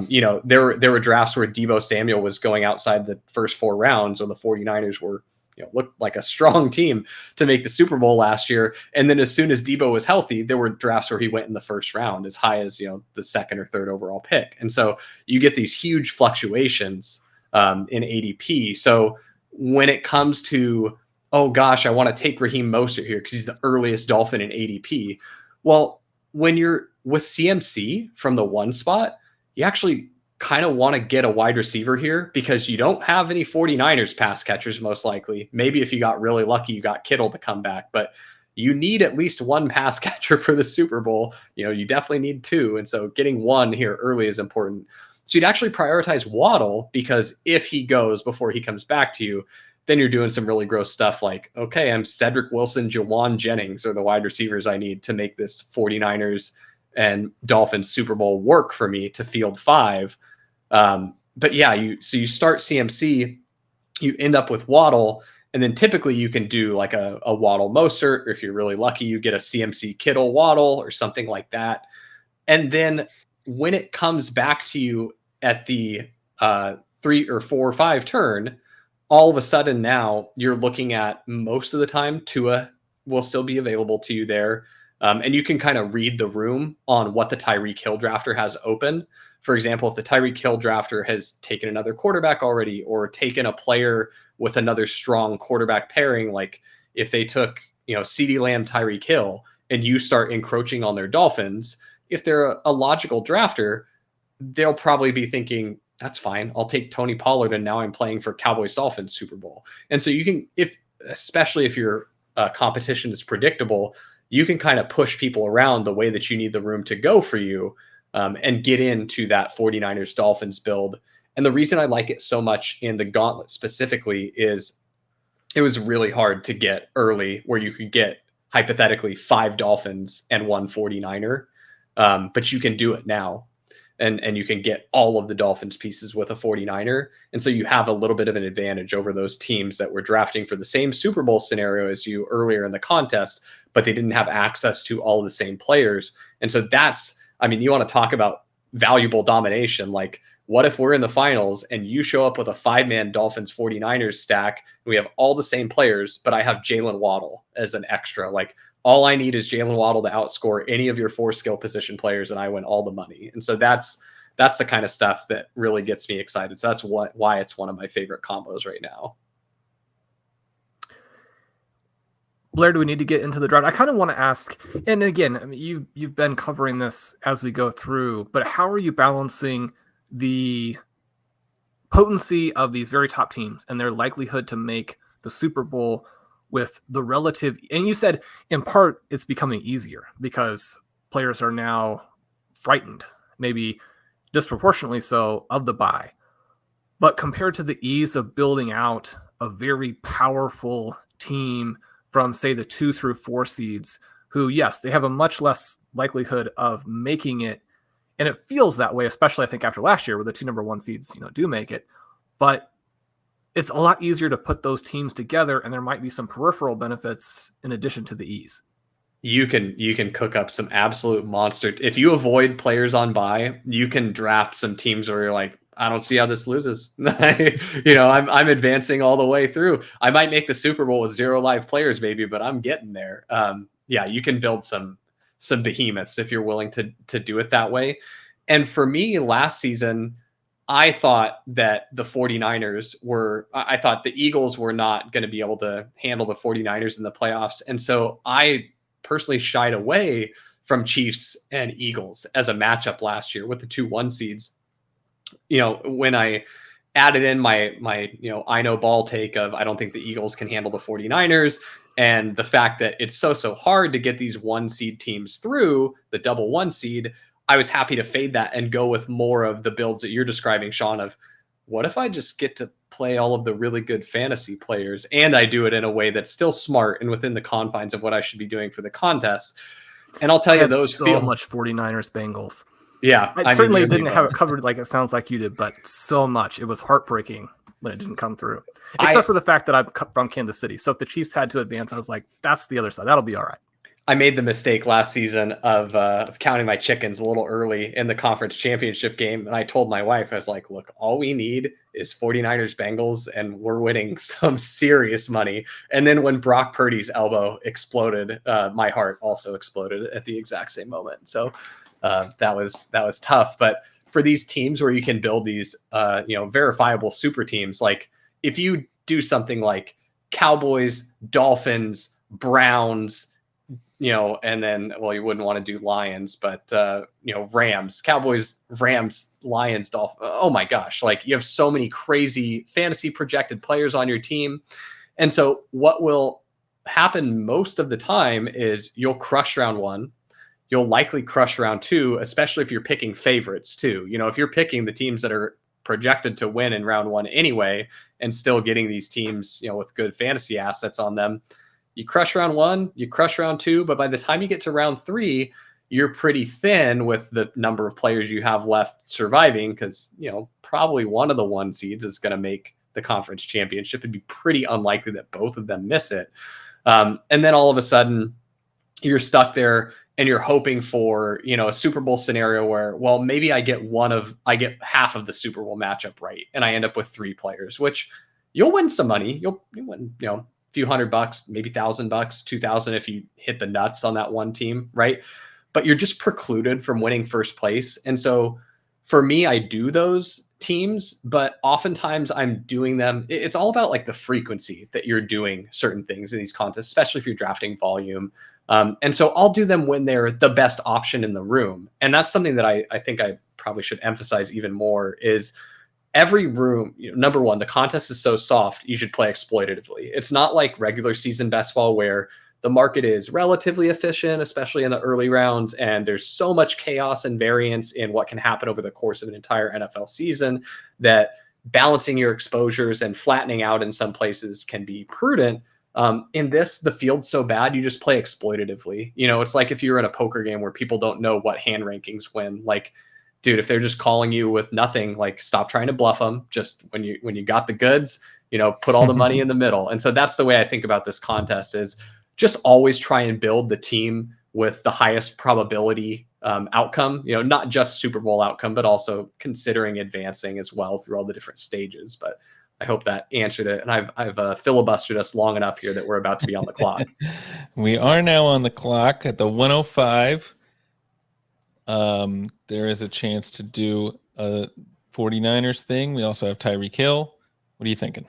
You know, there were drafts where Deebo Samuel was going outside the first 4 rounds, or the 49ers were, you know, looked like a strong team to make the Super Bowl last year. And then as soon as Deebo was healthy, there were drafts where he went in the first round as high as, you know, the 2nd or 3rd overall pick. And so you get these huge fluctuations in ADP. So when it comes to, oh gosh, I want to take Raheem Mostert here because he's the earliest Dolphin in ADP. Well, when you're with CMC from the 1 spot, you actually kind of want to get a wide receiver here because you don't have any 49ers pass catchers, most likely. Maybe if you got really lucky, you got Kittle to come back, but you need at least one pass catcher for the Super Bowl. You definitely need two. And so getting one here early is important. So you'd actually prioritize Waddle, because if he goes before he comes back to you, then you're doing some really gross stuff like, okay, I'm Cedric Wilson, Jawan Jennings are the wide receivers I need to make this 49ers and Dolphins Super Bowl work for me to field 5. But yeah, you start CMC, you end up with Waddle, and then typically you can do like a Waddle Mostert, or if you're really lucky, you get a CMC Kittle Waddle or something like that. And then when it comes back to you at the 3 or 4 or 5 turn, all of a sudden now you're looking at, most of the time, Tua will still be available to you there. And you can kind of read the room on what the Tyreek Hill drafter has open. For example, if the Tyreek Hill drafter has taken another quarterback already, or taken a player with another strong quarterback pairing, like if they took, CeeDee Lamb, Tyreek Hill, and you start encroaching on their Dolphins, if they're a logical drafter, they'll probably be thinking, that's fine, I'll take Tony Pollard, and now I'm playing for Cowboys Dolphins Super Bowl. And so you can, especially if your competition is predictable, you can kind of push people around the way that you need the room to go for you, and get into that 49ers Dolphins build. And the reason I like it so much in the Gauntlet specifically is it was really hard to get early, where you could get hypothetically 5 Dolphins and 1 49er. But you can do it now. And you can get all of the Dolphins pieces with a 49er. And so you have a little bit of an advantage over those teams that were drafting for the same Super Bowl scenario as you earlier in the contest, but they didn't have access to all of the same players. And so you want to talk about valuable domination. Like, what if we're in the finals and you show up with a 5-man Dolphins 49ers stack, and we have all the same players, but I have Jalen Waddle as an extra? Like, all I need is Jalen Waddle to outscore any of your 4 skill position players, and I win all the money. And so that's the kind of stuff that really gets me excited. So that's why it's one of my favorite combos right now. Blair, do we need to get into the draft? I kind of want to ask, and again, you've been covering this as we go through, but how are you balancing the potency of these very top teams and their likelihood to make the Super Bowl with the relative? And you said in part it's becoming easier because players are now frightened, maybe disproportionately so, of the bye. But compared to the ease of building out a very powerful team from, say, the 2 through 4 seeds, who, yes, they have a much less likelihood of making it. And it feels that way, especially I think after last year, where the 2 number 1 seeds, do make it. But it's a lot easier to put those teams together, and there might be some peripheral benefits in addition to the ease. You can cook up some absolute monster. If you avoid players on bye, you can draft some teams where you're like, I don't see how this loses. I'm advancing all the way through. I might make the Super Bowl with 0 live players, maybe, but I'm getting there. You can build some behemoths if you're willing to do it that way. And for me, last season, I thought that the 49ers I thought the Eagles were not going to be able to handle the 49ers in the playoffs. And so I personally shied away from Chiefs and Eagles as a matchup last year with the 2-1 seeds. When I added in my I know ball take of, I don't think the Eagles can handle the 49ers, and the fact that it's so hard to get these 1 seed teams through the double 1 seed, I was happy to fade that and go with more of the builds that you're describing, Shawn, of what if I just get to play all of the really good fantasy players, and I do it in a way that's still smart and within the confines of what I should be doing for the contest. And I'll tell you, those so much 49ers Bengals. Yeah. I certainly didn't have it covered like it sounds like you did, but so much. It was heartbreaking when it didn't come through. Except for the fact that I'm from Kansas City. So if the Chiefs had to advance, I was like, that's the other side. That'll be all right. I made the mistake last season of counting my chickens a little early in the conference championship game. And I told my wife, I was like, look, all we need is 49ers Bengals, and we're winning some serious money. And then when Brock Purdy's elbow exploded, my heart also exploded at the exact same moment. So that was tough. But for these teams where you can build these, verifiable super teams, like if you do something like Cowboys, Dolphins, Browns, and then, well, you wouldn't want to do Lions, but, Rams, Cowboys, Rams, Lions, Dolphins. Oh my gosh. Like, you have so many crazy fantasy projected players on your team. And so what will happen most of the time is you'll crush round 1. You'll likely crush round 2, especially if you're picking favorites too. You know, if you're picking the teams that are projected to win in round 1 anyway, and still getting these teams, you know, with good fantasy assets on them, you crush round 1, you crush round 2, but by the time you get to round 3, you're pretty thin with the number of players you have left surviving, because, you know, probably one of the 1 seeds is going to make the conference championship. It'd be pretty unlikely that both of them miss it. And then all of a sudden you're stuck there and you're hoping for, you know, a Super Bowl scenario where, well, maybe I get half of the Super Bowl matchup right, and I end up with 3 players, which you'll win some money. You'll win, you know, a few $100, maybe $1,000, 2,000 if you hit the nuts on that one team, right? But you're just precluded from winning first place. And so for me, I do those teams, but oftentimes I'm doing them. It's all about like the frequency that you're doing certain things in these contests, especially if you're drafting volume. And so I'll do them when they're the best option in the room. And that's something that I think I probably should emphasize even more is every room, you know, number one, the contest is so soft, you should play exploitatively. It's not like regular season best ball where the market is relatively efficient, especially in the early rounds, and there's so much chaos and variance in what can happen over the course of an entire NFL season that balancing your exposures and flattening out in some places can be prudent. In this, the field's so bad, you just play exploitatively. You know, it's like if you're in a poker game where people don't know what hand rankings win. Like, dude, if they're just calling you with nothing, like, stop trying to bluff them. Just when you got the goods, you know, put all the money in the middle. And so that's the way I think about this contest is just always try and build the team with the highest probability outcome, you know, not just Super Bowl outcome, but also considering advancing as well through all the different stages. But I hope that answered it. And I've filibustered us long enough here that we're about to be on the clock. We are now on the clock at the 105. There is a chance to do a 49ers thing. We also have Tyreek Hill. What are you thinking?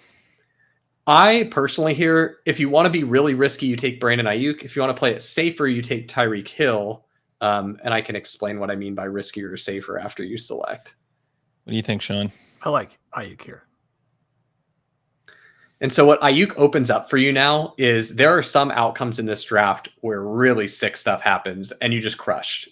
I personally here, if you want to be really risky, you take Brandon Ayuk. If you want to play it safer, you take Tyreek Hill. And I can explain what I mean by riskier or safer after you select. What do you think, Shawn? I like Ayuk here. And so what Ayuk opens up for you now is there are some outcomes in this draft where really sick stuff happens and you just crush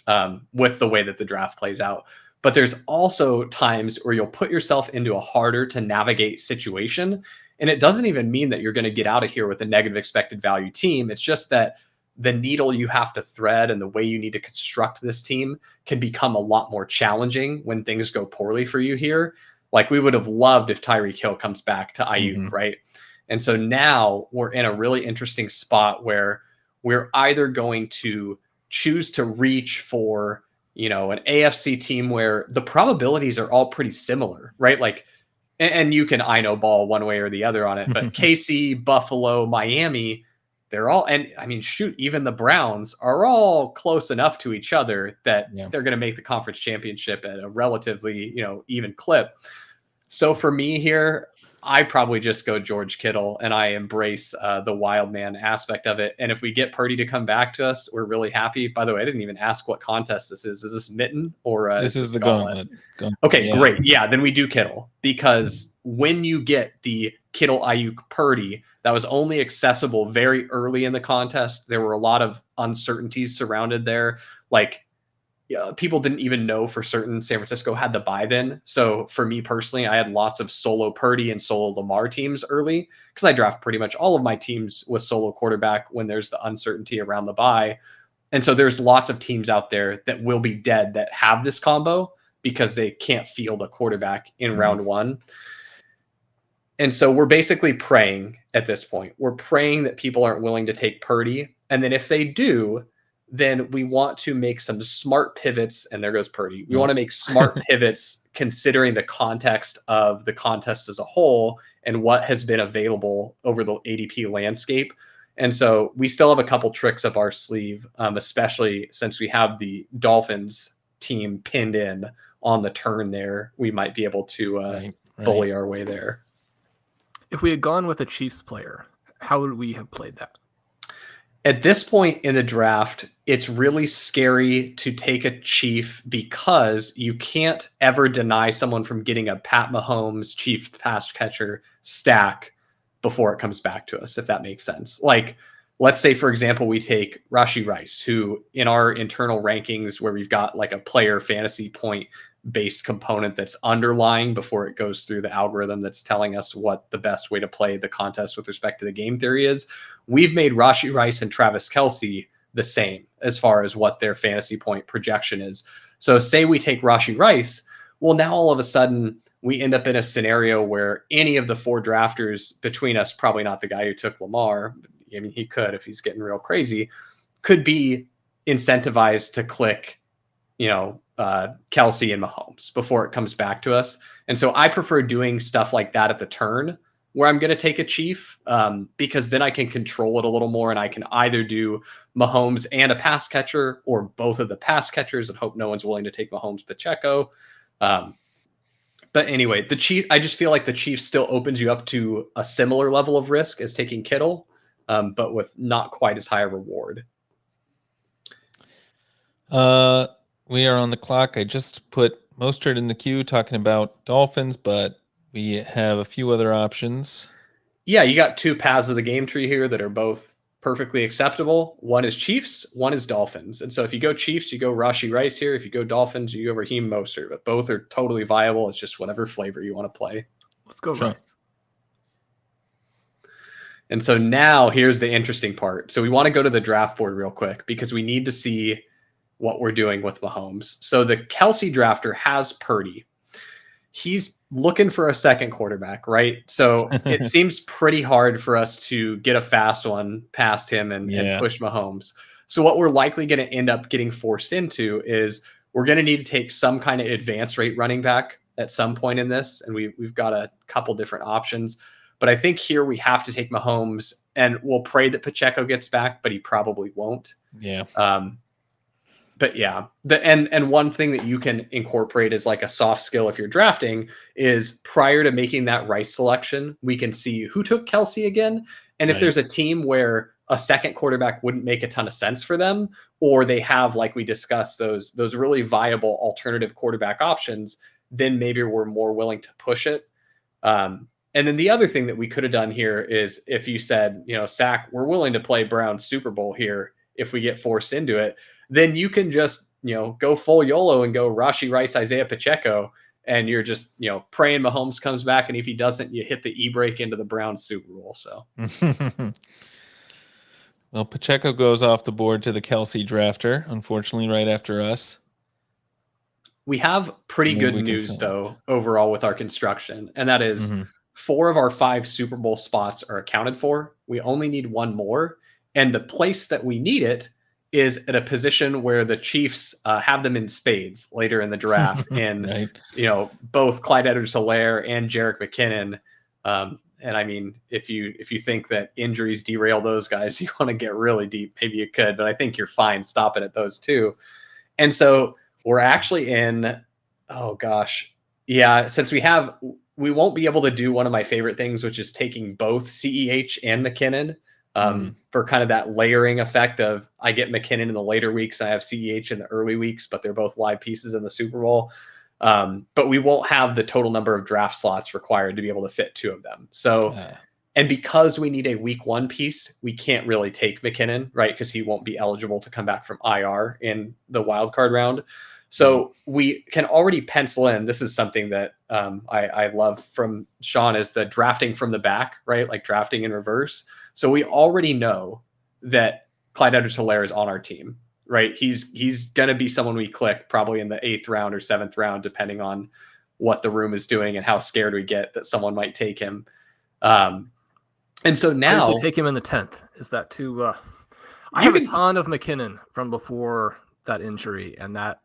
with the way that the draft plays out. But there's also times where you'll put yourself into a harder to navigate situation. And it doesn't even mean that you're going to get out of here with a negative expected value team. It's just that the needle you have to thread and the way you need to construct this team can become a lot more challenging when things go poorly for you here. Like we would have loved if Tyreek Hill comes back to Ayuk, right? And so now we're in a really interesting spot where we're either going to choose to reach for, you know, an AFC team where the probabilities are all pretty similar, right? Like, and you can I know ball one way or the other on it, but KC, Buffalo, Miami, they're all, and I mean, shoot, even the Browns are all close enough to each other that they're going to make the conference championship at a relatively, you know, even clip. So for me here, I probably just go George Kittle and I embrace the wild man aspect of it. And if we get Purdy to come back to us, we're really happy. By the way, I didn't even ask what contest this is. Is this Mitten or this is the Gauntlet? Okay, great. Yeah, then we do Kittle because when you get the Kittle Ayuk Purdy, that was only accessible very early in the contest. There were a lot of uncertainties surrounded there. Like, people didn't even know for certain San Francisco had the bye then. So for me personally, I had lots of solo Purdy and solo Lamar teams early because I draft pretty much all of my teams with solo quarterback when there's the uncertainty around the bye. And so there's lots of teams out there that will be dead that have this combo because they can't field a quarterback in round one. And so we're basically praying at this point. We're praying that people aren't willing to take Purdy. And then if they do, then we want to make some smart pivots. And there goes Purdy. We want to make smart pivots considering the context of the contest as a whole and what has been available over the ADP landscape. And so we still have a couple tricks up our sleeve, especially since we have the Dolphins team pinned in on the turn there. We might be able to bully our way there. If we had gone with a Chiefs player, how would we have played that? At this point in the draft, it's really scary to take a Chief because you can't ever deny someone from getting a Pat Mahomes Chief pass catcher stack before it comes back to us, if that makes sense. Like let's say, for example, we take Rashee Rice, who in our internal rankings where we've got like a player fantasy point based component that's underlying before it goes through the algorithm that's telling us what the best way to play the contest with respect to the game theory is. We've made Rashee Rice and Travis Kelce the same as far as what their fantasy point projection is. So say we take Rashee Rice, well, now all of a sudden we end up in a scenario where any of the 4 drafters between us, probably not the guy who took Lamar, I mean, he could if he's getting real crazy, could be incentivized to click, Kelce and Mahomes before it comes back to us. And so I prefer doing stuff like that at the turn where I'm going to take a Chief because then I can control it a little more and I can either do Mahomes and a pass catcher or both of the pass catchers and hope no one's willing to take Mahomes Pacheco. But anyway, I just feel like the Chiefs still opens you up to a similar level of risk as taking Kittle, but with not quite as high a reward. We are on the clock. I just put Mostert in the queue talking about Dolphins, but we have a few other options. Yeah, you got 2 paths of the game tree here that are both perfectly acceptable. One is Chiefs, one is Dolphins. And so if you go Chiefs, you go Rashee Rice here. If you go Dolphins, you go Raheem Mostert. But both are totally viable. It's just whatever flavor you want to play. Let's go Rice. And so now here's the interesting part. So we want to go to the draft board real quick because we need to see what we're doing with Mahomes. So the Kelce drafter has Purdy. He's looking for a second quarterback, right? So it seems pretty hard for us to get a fast one past him and push Mahomes. So what we're likely going to end up getting forced into is we're going to need to take some kind of advanced rate running back at some point in this. And we've got a couple different options. But I think here we have to take Mahomes and we'll pray that Pacheco gets back, but he probably won't. Yeah. But yeah, and one thing that you can incorporate as like a soft skill if you're drafting is prior to making that Rice selection, we can see who took Kelce again. And if there's a team where a second quarterback wouldn't make a ton of sense for them, or they have, like we discussed, those really viable alternative quarterback options, then maybe we're more willing to push it. And then the other thing that we could have done here is if you said, Sack, we're willing to play Brown Super Bowl here if we get forced into it, then you can just, go full YOLO and go Rashee Rice, Isaiah Pacheco, and you're just, praying Mahomes comes back. And if he doesn't, you hit the e-brake into the Browns Super Bowl. So, well, Pacheco goes off the board to the Kelce drafter, unfortunately, right after us. We have pretty good news, though, overall with our construction. And that is 4 of our 5 Super Bowl spots are accounted for. We only need 1 more. And the place that we need it is at a position where the Chiefs have them in spades later in the draft. And, both Clyde Edwards-Helaire and Jerick McKinnon. And I mean, if you think that injuries derail those guys, you want to get really deep, maybe you could, but I think you're fine stopping at those 2. And so we're actually in, since we won't be able to do one of my favorite things, which is taking both CEH and McKinnon. For kind of that layering effect of I get McKinnon in the later weeks, I have CEH in the early weeks, but they're both live pieces in the Super Bowl. But we won't have the total number of draft slots required to be able to fit 2 of them. So, and because we need a week 1 piece, we can't really take McKinnon, right? Because he won't be eligible to come back from IR in the wild card round. So we can already pencil in. This is something that I love from Shawn is the drafting from the back, right? Like drafting in reverse. So we already know that Clyde Edwards-Helaire is on our team, right? He's going to be someone we click probably in the 8th round or 7th round, depending on what the room is doing and how scared we get that someone might take him. And so now I usually take him in the 10th. Is that too? I have a ton of McKinnon from before that injury, and that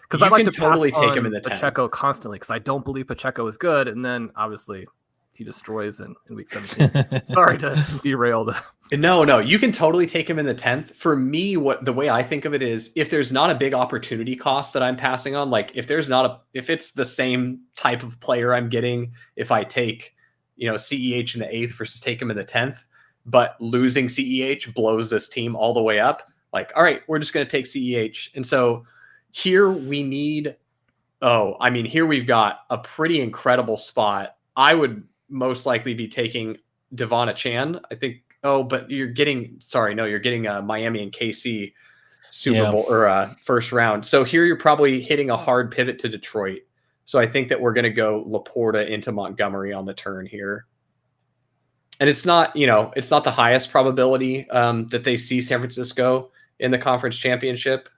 because I like to totally take him in the Pacheco 10th. Constantly because I don't believe Pacheco is good, and then obviously he destroys in week 17. Sorry to derail the. No, you can totally take him in the 10th. For me, the way I think of it is if there's not a big opportunity cost that I'm passing on, like if it's the same type of player I'm getting, if I take, CEH in the 8th versus take him in the 10th, but losing CEH blows this team all the way up. Like, all right, we're just going to take CEH. And so here we need, here we've got a pretty incredible spot. I would most likely be taking Devon Achane. I think Oh, but you're getting Miami and KC Super Yeah. Bowl or first round. So here you're probably hitting a hard pivot to Detroit. So I think that we're going to go Laporta into Montgomery on the turn here. And it's not the highest probability that they see San Francisco in the conference championship.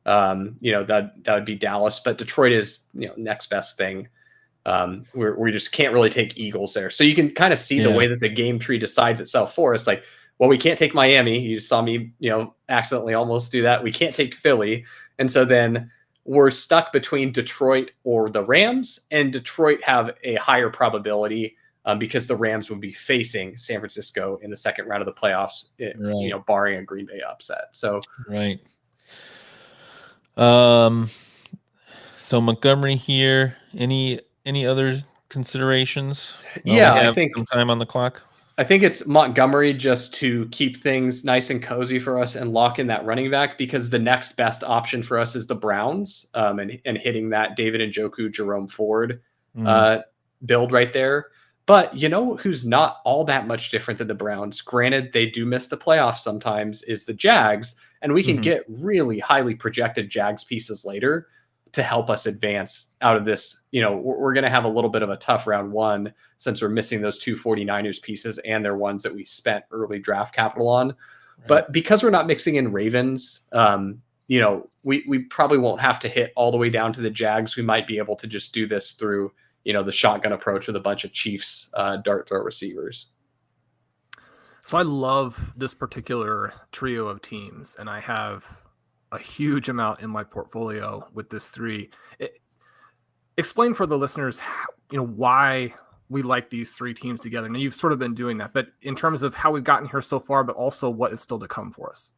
That would be Dallas, but Detroit is next best thing. We just can't really take Eagles there. So you can kind of see the way that the game tree decides itself for us. Like, well, we can't take Miami. You saw me, accidentally almost do that. We can't take Philly. And so then we're stuck between Detroit or the Rams, and Detroit have a higher probability because the Rams would be facing San Francisco in the second round of the playoffs, barring a Green Bay upset. So, right. So Montgomery here, any other considerations? Yeah, we have I think some time on the clock. I think it's Montgomery just to keep things nice and cozy for us and lock in that running back, because the next best option for us is the Browns, and hitting that David Njoku, Jerome Ford build right there. But who's not all that much different than the Browns? Granted, they do miss the playoffs sometimes, is the Jags, and we can get really highly projected Jags pieces later to help us advance out of this. We're going to have a little bit of a tough round one since we're missing those two 49ers pieces, and they're ones that we spent early draft capital on. Right. But because we're not mixing in Ravens, we probably won't have to hit all the way down to the Jags. We might be able to just do this through, the shotgun approach with a bunch of Chiefs dart throw receivers. So I love this particular trio of teams, and I have a huge amount in my portfolio with this three. Explain for the listeners, why we like these three teams together. Now, you've sort of been doing that, but in terms of how we've gotten here so far, but also what is still to come for us.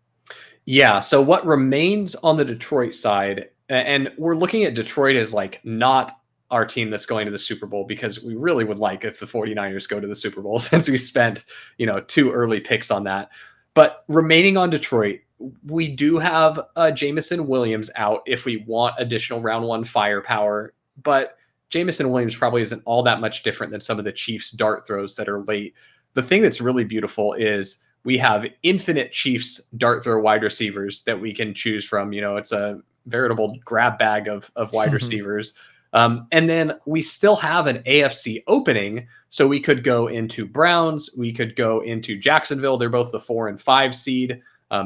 Yeah. So what remains on the Detroit side, and we're looking at Detroit as like not our team that's going to the Super Bowl, because we really would like if the 49ers go to the Super Bowl, since we spent, 2 early picks on that. But remaining on Detroit, we do have Jameson Williams out if we want additional round one firepower, but Jameson Williams probably isn't all that much different than some of the Chiefs dart throws that are late. The thing that's really beautiful is we have infinite Chiefs dart throw wide receivers that we can choose from. It's a veritable grab bag of wide receivers. And then we still have an AFC opening. So we could go into Browns. We could go into Jacksonville. They're both the 4 and 5 seed.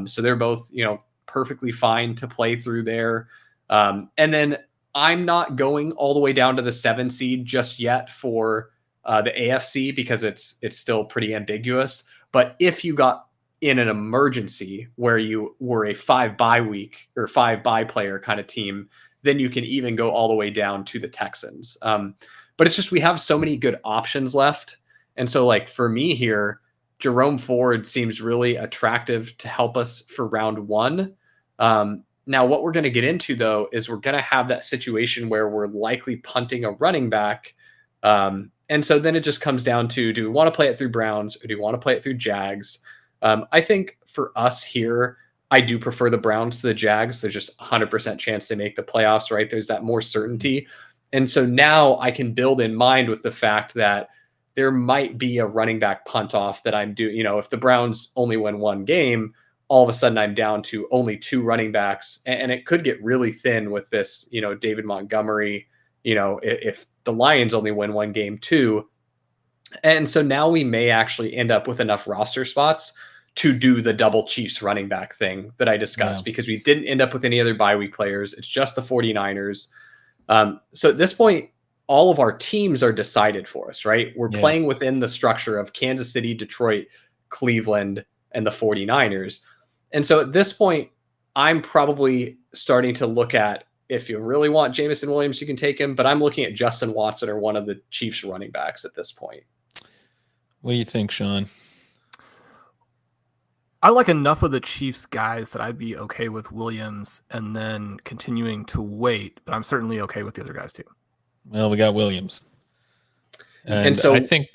So they're both, perfectly fine to play through there. And then I'm not going all the way down to the 7 seed just yet for the AFC, because it's still pretty ambiguous. But if you got in an emergency where you were a 5 bye week or 5 bye player kind of team, then you can even go all the way down to the Texans. But it's just, we have so many good options left. And so like for me here, Jerome Ford seems really attractive to help us for round one. Now, what we're going to get into, though, is we're going to have that situation where we're likely punting a running back. And so then it just comes down to, do we want to play it through Browns, or do we want to play it through Jags? I think for us here, I do prefer the Browns to the Jags. There's just 100% chance they make the playoffs, right? There's that more certainty. And so now I can build in mind with the fact that there might be a running back punt off that I'm doing. If the Browns only win one game, all of a sudden I'm down to only 2 running backs, and it could get really thin with this, David Montgomery, if the Lions only win one game too. And so now we may actually end up with enough roster spots to do the double Chiefs running back thing that I discussed, because we didn't end up with any other bye week players. It's just the 49ers. So at this point, all of our teams are decided for us, right? We're playing within the structure of Kansas City, Detroit, Cleveland, and the 49ers. And so at this point, I'm probably starting to look at, if you really want Jameson Williams, you can take him, but I'm looking at Justin Watson or one of the Chiefs running backs at this point. What do you think, Shawn? I like enough of the Chiefs guys that I'd be okay with Williams and then continuing to wait, but I'm certainly okay with the other guys too. Well, we got Williams. And so I think,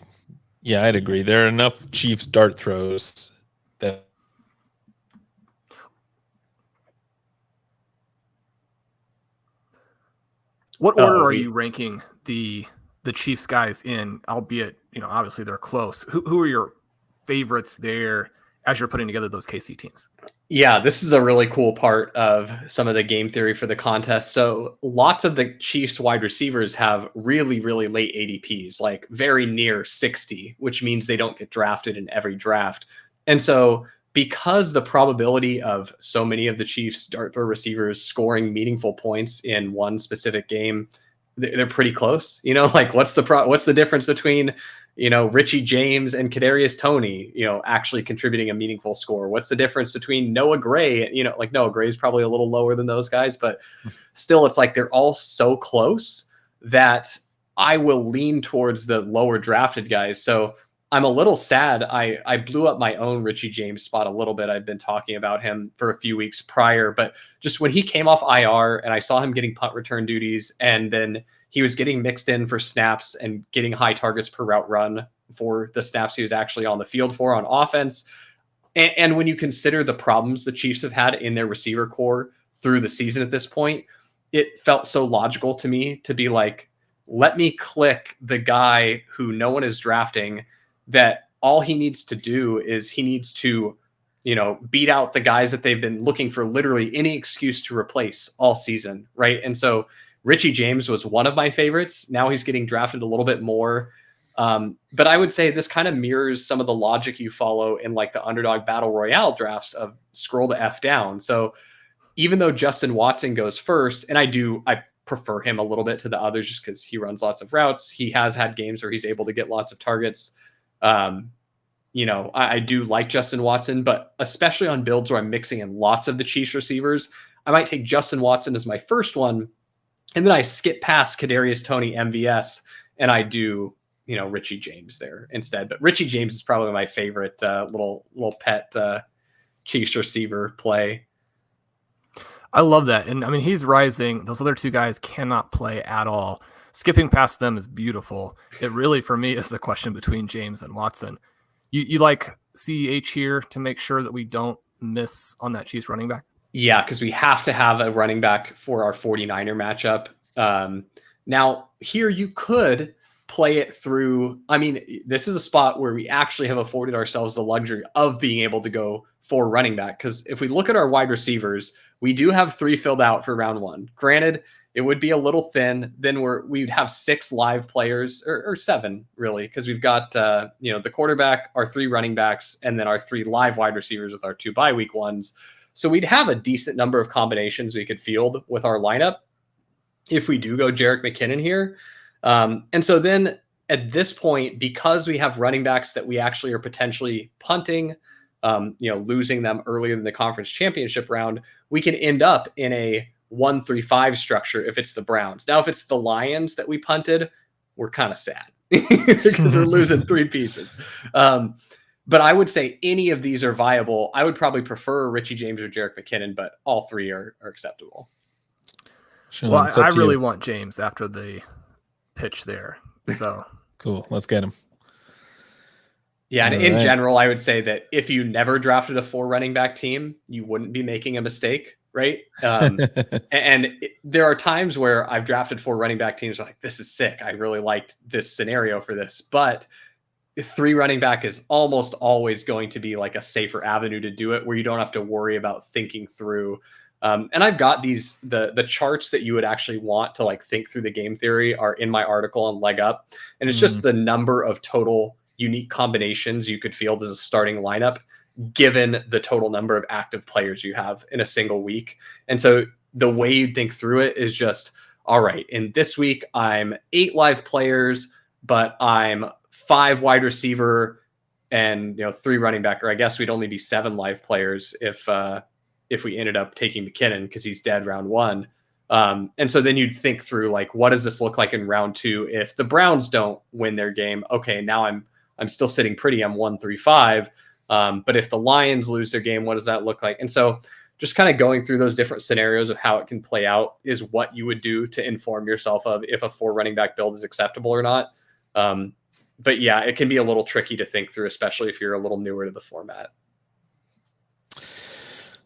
I'd agree. There are enough Chiefs dart throws that. What order are you ranking the Chiefs guys in, albeit, obviously they're close? Who are your favorites there? as you're putting together those KC teams. Yeah, this is a really cool part of some of the game theory for the contest. So lots of the Chiefs wide receivers have really, really late ADPs, like very near 60, which means they don't get drafted in every draft. And so because the probability of so many of the Chiefs dart throw receivers scoring meaningful points in one specific game, they're pretty close. Like what's the difference between Richie James and Kadarius Toney, actually contributing a meaningful score? What's the difference between Noah Gray? Like Noah Gray is probably a little lower than those guys, but still, it's like they're all so close that I will lean towards the lower drafted guys. So I'm a little sad. I blew up my own Richie James spot a little bit. I'd been talking about him for a few weeks prior, but just when he came off IR and I saw him getting punt return duties, and then he was getting mixed in for snaps and getting high targets per route run for the snaps he was actually on the field for on offense. And when you consider the problems the Chiefs have had in their receiver core through the season at this point, it felt so logical to me to be like, let me click the guy who no one is drafting, that all he needs to do is he needs to, beat out the guys that they've been looking for literally any excuse to replace all season, right? And so Richie James was one of my favorites. Now he's getting drafted a little bit more. But I would say this kind of mirrors some of the logic you follow in like the Underdog Battle Royale drafts of scroll the F down. So even though Justin Watson goes first, and I prefer him a little bit to the others just because he runs lots of routes. He has had games where he's able to get lots of targets. I do like Justin Watson, but especially on builds where I'm mixing in lots of the Chiefs receivers, I might take Justin Watson as my first one. And then I skip past Kadarius Toney MVS and I do, Richie James there instead. But Richie James is probably my favorite little pet Chiefs receiver play. I love that. And I mean, he's rising. Those other two guys cannot play at all. Skipping past them is beautiful. It really, for me, is the question between James and Watson. You like CEH here to make sure that we don't miss on that Chiefs running back? Yeah, because we have to have a running back for our 49er matchup. Now, here you could play it through. I mean, this is a spot where we actually have afforded ourselves the luxury of being able to go for running back. Because if we look at our wide receivers, we do have 3 filled out for round 1. Granted, it would be a little thin. Then we'd have 6 live players, or 7 really, because we've got the quarterback, our 3 running backs, and then our 3 live wide receivers with our 2 bye week ones. So we'd have a decent number of combinations we could field with our lineup if we do go Jerick McKinnon here. And so then at this point, because we have running backs that we actually are potentially punting, losing them earlier in the conference championship round, we can end up in a 1-3-5 structure if it's the Browns. Now, if it's the Lions that we punted, we're kind of sad because we're losing 3 pieces. But I would say any of these are viable. I would probably prefer Richie James or Jerick McKinnon, but all 3 are acceptable. Well, I really want James after the pitch there. So cool. Let's get him. Yeah, and in general, I would say that if you never drafted a 4 running back team, you wouldn't be making a mistake, right? There are times where I've drafted 4 running back teams like, this is sick. I really liked this scenario for this. But 3 running back is almost always going to be like a safer avenue to do it, where you don't have to worry about thinking through. And I've got the charts that you would actually want to like think through the game theory are in my article on Leg Up. And it's just the number of total unique combinations you could field as a starting lineup, given the total number of active players you have in a single week. And so the way you think through it is just, all right, in this week, I'm 8 live players, but I'm 5 wide receiver and 3 running back, or I guess we'd only be 7 live players if we ended up taking McKinnon because he's dead round 1. And so then you'd think through like, what does this look like in round 2 if the Browns don't win their game? Okay, now I'm still sitting pretty. I'm 1-3-5. But if the Lions lose their game, what does that look like? And so just kind of going through those different scenarios of how it can play out is what you would do to inform yourself of if a 4 running back build is acceptable or not. But yeah, it can be a little tricky to think through, especially if you're a little newer to the format.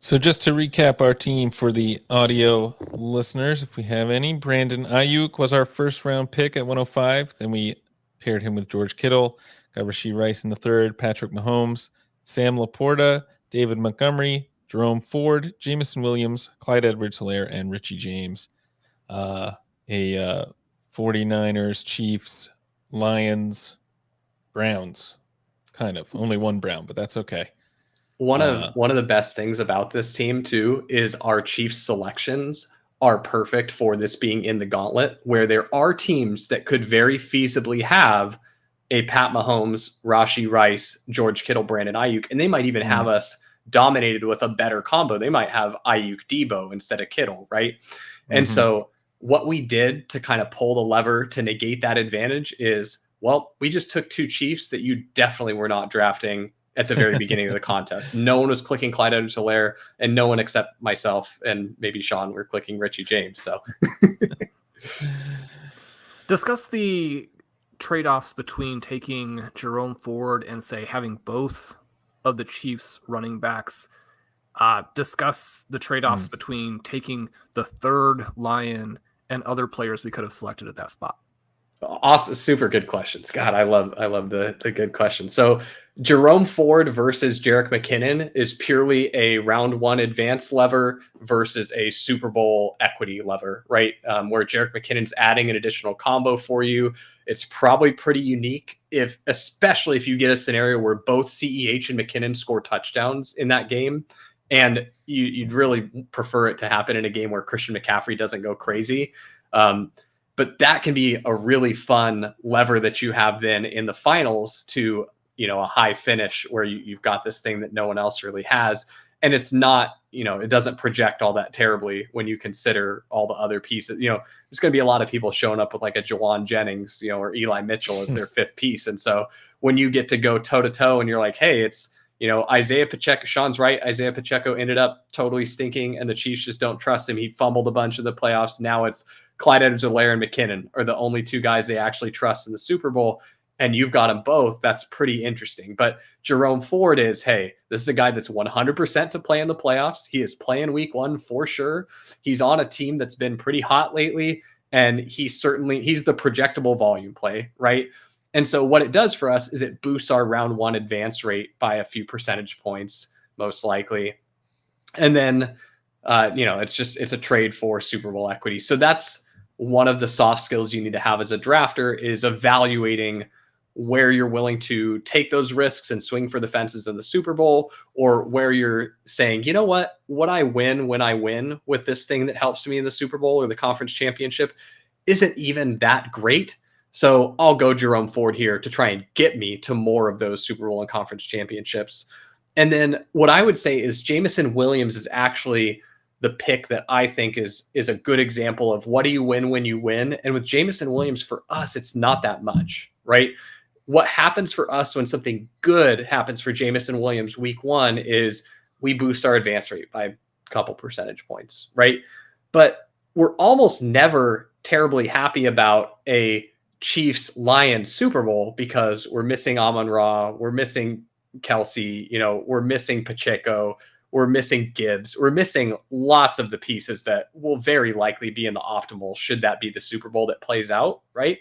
So just to recap our team for the audio listeners, if we have any, Brandon Ayuk was our first round pick at 105. Then we paired him with George Kittle, got Rashee Rice in the 3rd, Patrick Mahomes, Sam Laporta, David Montgomery, Jerome Ford, Jameson Williams, Clyde Edwards-Helaire, and Richie James. A 49ers, Chiefs, Lions, Browns. Kind of. Only one Brown, but that's okay. One of the best things about this team too is our Chiefs selections are perfect for this being in the gauntlet, where there are teams that could very feasibly have a Pat Mahomes, Rashee Rice, George Kittle, Brandon Ayuk, and they might even have us dominated with a better combo. They might have Ayuk Debo instead of Kittle, right? And so what we did to kind of pull the lever to negate that advantage is, well, we just took two Chiefs that you definitely were not drafting at the very beginning of the contest. No one was clicking Clyde Edwards-Helaire, and no one except myself and maybe Sean were clicking Richie James. So discuss the trade-offs between taking Jerome Ford and, say, having both of the Chiefs running backs. Discuss the trade-offs between taking the third Lion and other players we could have selected at that spot. Awesome, super good questions. God, I love the good questions. So Jerome Ford versus Jerick McKinnon is purely a round one advance lever versus a Super Bowl equity lever, right? Where Jerick McKinnon's adding an additional combo for you. It's probably pretty unique, especially if you get a scenario where both CEH and McKinnon score touchdowns in that game, and you'd really prefer it to happen in a game where Christian McCaffrey doesn't go crazy. But that can be a really fun lever that you have then in the finals to, a high finish where you've got this thing that no one else really has. And it's not, it doesn't project all that terribly when you consider all the other pieces. There's going to be a lot of people showing up with like a Jawan Jennings, or Eli Mitchell as their fifth piece. And so when you get to go toe to toe and you're like, hey, it's, Isaiah Pacheco, Sean's right. Isaiah Pacheco ended up totally stinking and the Chiefs just don't trust him. He fumbled a bunch of the playoffs. Now it's Clyde Edwards-Helaire and McKinnon are the only two guys they actually trust in the Super Bowl, and you've got them both. That's pretty interesting. But Jerome Ford is, hey, this is a guy that's 100% to play in the playoffs. He is playing week one for sure. He's on a team that's been pretty hot lately, and he's the projectable volume play, right? And so what it does for us is it boosts our round one advance rate by a few percentage points, most likely. And then, it's a trade for Super Bowl equity. So that's one of the soft skills you need to have as a drafter, is evaluating where you're willing to take those risks and swing for the fences in the Super Bowl, or where you're saying, what I win when I win with this thing that helps me in the Super Bowl or the conference championship isn't even that great. So I'll go Jerome Ford here to try and get me to more of those Super Bowl and conference championships. And then what I would say is Jameson Williams is actually the pick that I think is a good example of what do you win when you win. And with Jameson Williams, for us, it's not that much, right? What happens for us when something good happens for Jameson Williams week one is we boost our advance rate by a couple percentage points, right? But we're almost never terribly happy about a Chiefs Lions Super Bowl because we're missing Amon-Ra, we're missing Kelsey, we're missing Pacheco, we're missing Gibbs, we're missing lots of the pieces that will very likely be in the optimal should that be the Super Bowl that plays out, right?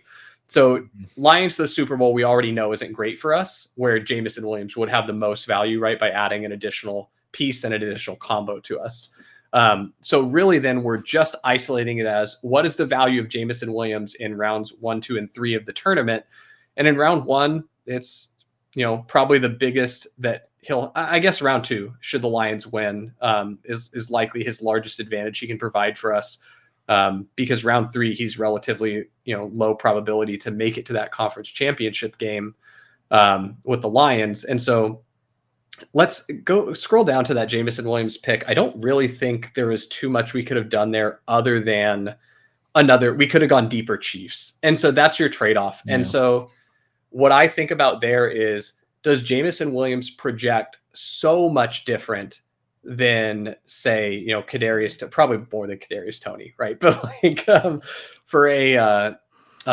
So Lions to the Super Bowl, we already know isn't great for us, where Jameson Williams would have the most value, right, by adding an additional piece and an additional combo to us. So really then we're just isolating it as what is the value of Jameson Williams in rounds 1, 2, and 3 of the tournament. And in round one, it's, probably the biggest that I guess round 2, should the Lions win, is likely his largest advantage he can provide for us. Because round 3, he's relatively, low probability to make it to that conference championship game with the Lions. And so let's go scroll down to that Jameson Williams pick. I don't really think there is too much we could have done there other than we could have gone deeper Chiefs. And so that's your trade-off. Yeah. And so what I think about there is, does Jameson Williams project so much different than, say, probably more than Kadarius Toney, right? But for a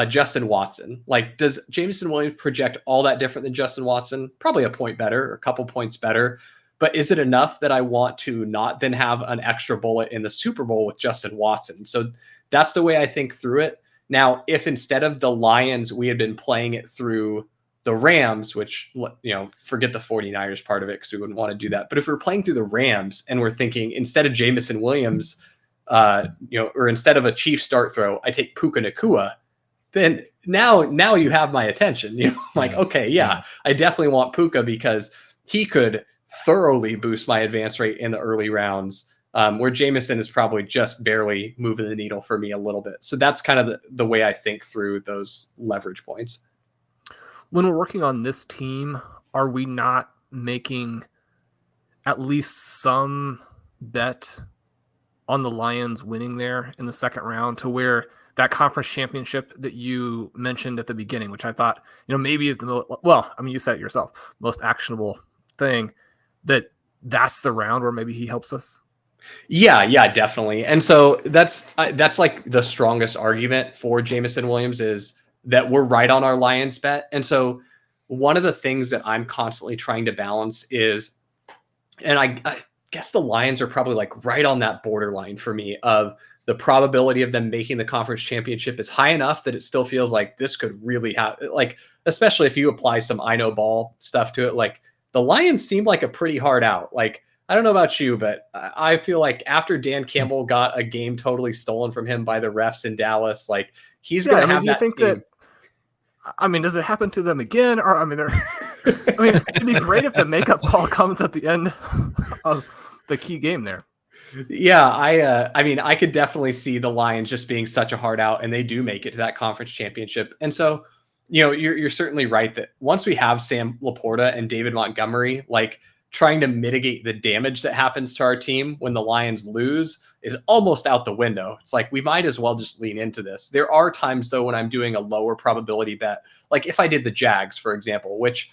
Justin Watson, does Jameson Williams project all that different than Justin Watson? Probably a point better, or a couple points better. But is it enough that I want to not then have an extra bullet in the Super Bowl with Justin Watson? So that's the way I think through it. Now, if instead of the Lions, we had been playing it through the Rams, which, forget the 49ers part of it because we wouldn't want to do that. But if we're playing through the Rams and we're thinking instead of Jameson Williams, or instead of a Chief start throw, I take Puka Nacua, then now you have my attention. I'm like, okay, yeah, I definitely want Puka because he could thoroughly boost my advance rate in the early rounds, where Jameson is probably just barely moving the needle for me a little bit. So that's kind of the way I think through those leverage points. When we're working on this team, are we not making at least some bet on the Lions winning there in the second round, to where that conference championship that you mentioned at the beginning, which I thought, maybe is you said it yourself, most actionable thing, that's the round where maybe he helps us? Yeah, definitely. And so that's like the strongest argument for Jameson Williams, is that we're right on our Lions bet. And so one of the things that I'm constantly trying to balance is, and I guess the Lions are probably like right on that borderline for me of the probability of them making the conference championship is high enough that it still feels like this could really happen. Like, especially if you apply some I know ball stuff to it, like the Lions seem like a pretty hard out. Like, I don't know about you, but I feel like after Dan Campbell got a game totally stolen from him by the refs in Dallas, like he's going to have that team. Does it happen to them again? Or it'd be great if the makeup call comes at the end of the key game there. Yeah, I could definitely see the Lions just being such a hard out, and they do make it to that conference championship. And so, you're certainly right that once we have Sam Laporta and David Montgomery, like trying to mitigate the damage that happens to our team when the Lions lose is almost out the window. It's like, we might as well just lean into this. There are times though, when I'm doing a lower probability bet, like if I did the Jags, for example, which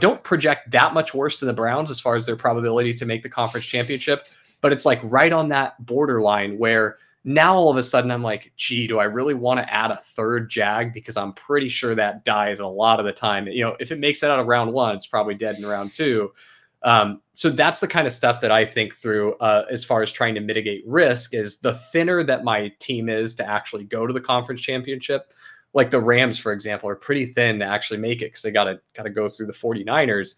don't project that much worse than the Browns as far as their probability to make the conference championship. But it's like right on that borderline where now all of a sudden I'm like, gee, do I really want to add a third Jag? Because I'm pretty sure that dies a lot of the time. If it makes it out of round one, it's probably dead in round two. So that's the kind of stuff that I think through as far as trying to mitigate risk, is the thinner that my team is to actually go to the conference championship. Like the Rams, for example, are pretty thin to actually make it because they got to go through the 49ers.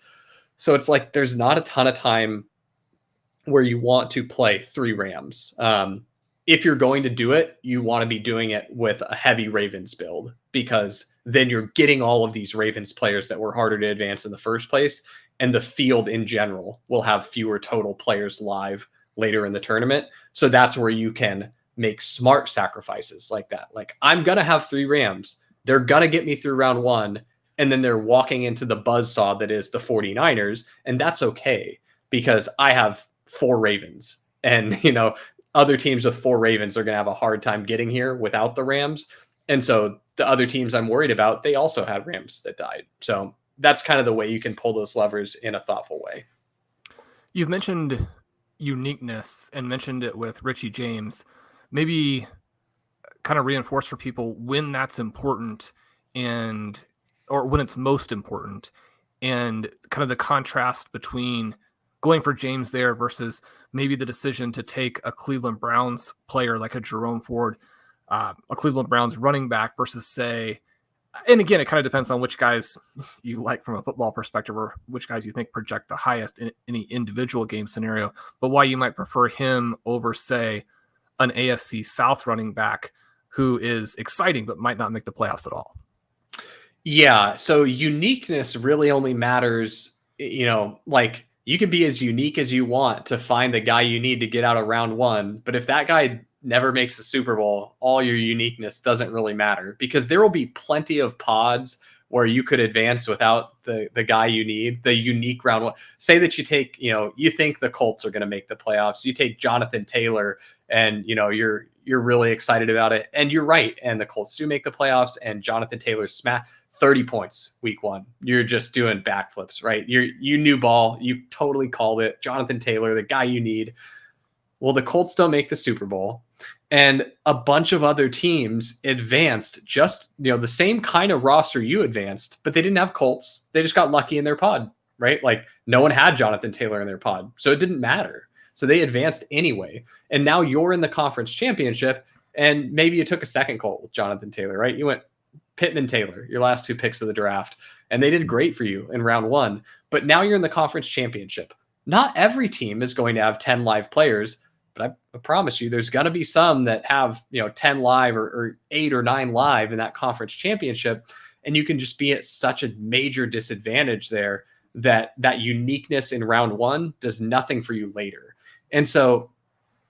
So it's like there's not a ton of time where you want to play 3 Rams. If you're going to do it, you want to be doing it with a heavy Ravens build, because then you're getting all of these Ravens players that were harder to advance in the first place. And the field in general will have fewer total players live later in the tournament. So that's where you can make smart sacrifices like that. Like, I'm going to have 3 Rams. They're going to get me through round one. And then they're walking into the buzzsaw that is the 49ers. And that's okay, because I have 4 Ravens. And, other teams with 4 Ravens are going to have a hard time getting here without the Rams. And so the other teams I'm worried about, they also had Rams that died. So that's kind of the way you can pull those levers in a thoughtful way. You've mentioned uniqueness and mentioned it with Richie James. Maybe kind of reinforce for people when that's important, or when it's most important, and kind of the contrast between going for James there versus maybe the decision to take a Cleveland Browns player like a Jerome Ford, a Cleveland Browns running back versus, say, and again, it kind of depends on which guys you like from a football perspective, or which guys you think project the highest in any individual game scenario, but why you might prefer him over, say, an AFC South running back who is exciting but might not make the playoffs at all. Yeah, so uniqueness really only matters, like you can be as unique as you want to find the guy you need to get out of round one. But if that guy never makes the Super Bowl, all your uniqueness doesn't really matter, because there will be plenty of pods where you could advance without the guy you need, the unique round one. Say that you take, you think the Colts are going to make the playoffs. You take Jonathan Taylor and, you're really excited about it. And you're right. And the Colts do make the playoffs, and Jonathan Taylor smacked 30 points week 1. You're just doing backflips, right? You knew ball. You totally called it. Jonathan Taylor, the guy you need. Well, the Colts don't make the Super Bowl, and a bunch of other teams advanced just, the same kind of roster you advanced, but they didn't have Colts. They just got lucky in their pod, right? Like, no one had Jonathan Taylor in their pod, so it didn't matter. So they advanced anyway. And now you're in the conference championship, and maybe you took a second Colt with Jonathan Taylor, right? You went Pittman Taylor, your last 2 picks of the draft. and they did great for you in round one. But now you're in the conference championship. Not every team is going to have 10 live players, but I promise you, there's going to be some that have 10 live or 8 or 9 live in that conference championship, and you can just be at such a major disadvantage there that uniqueness in round one does nothing for you later. And so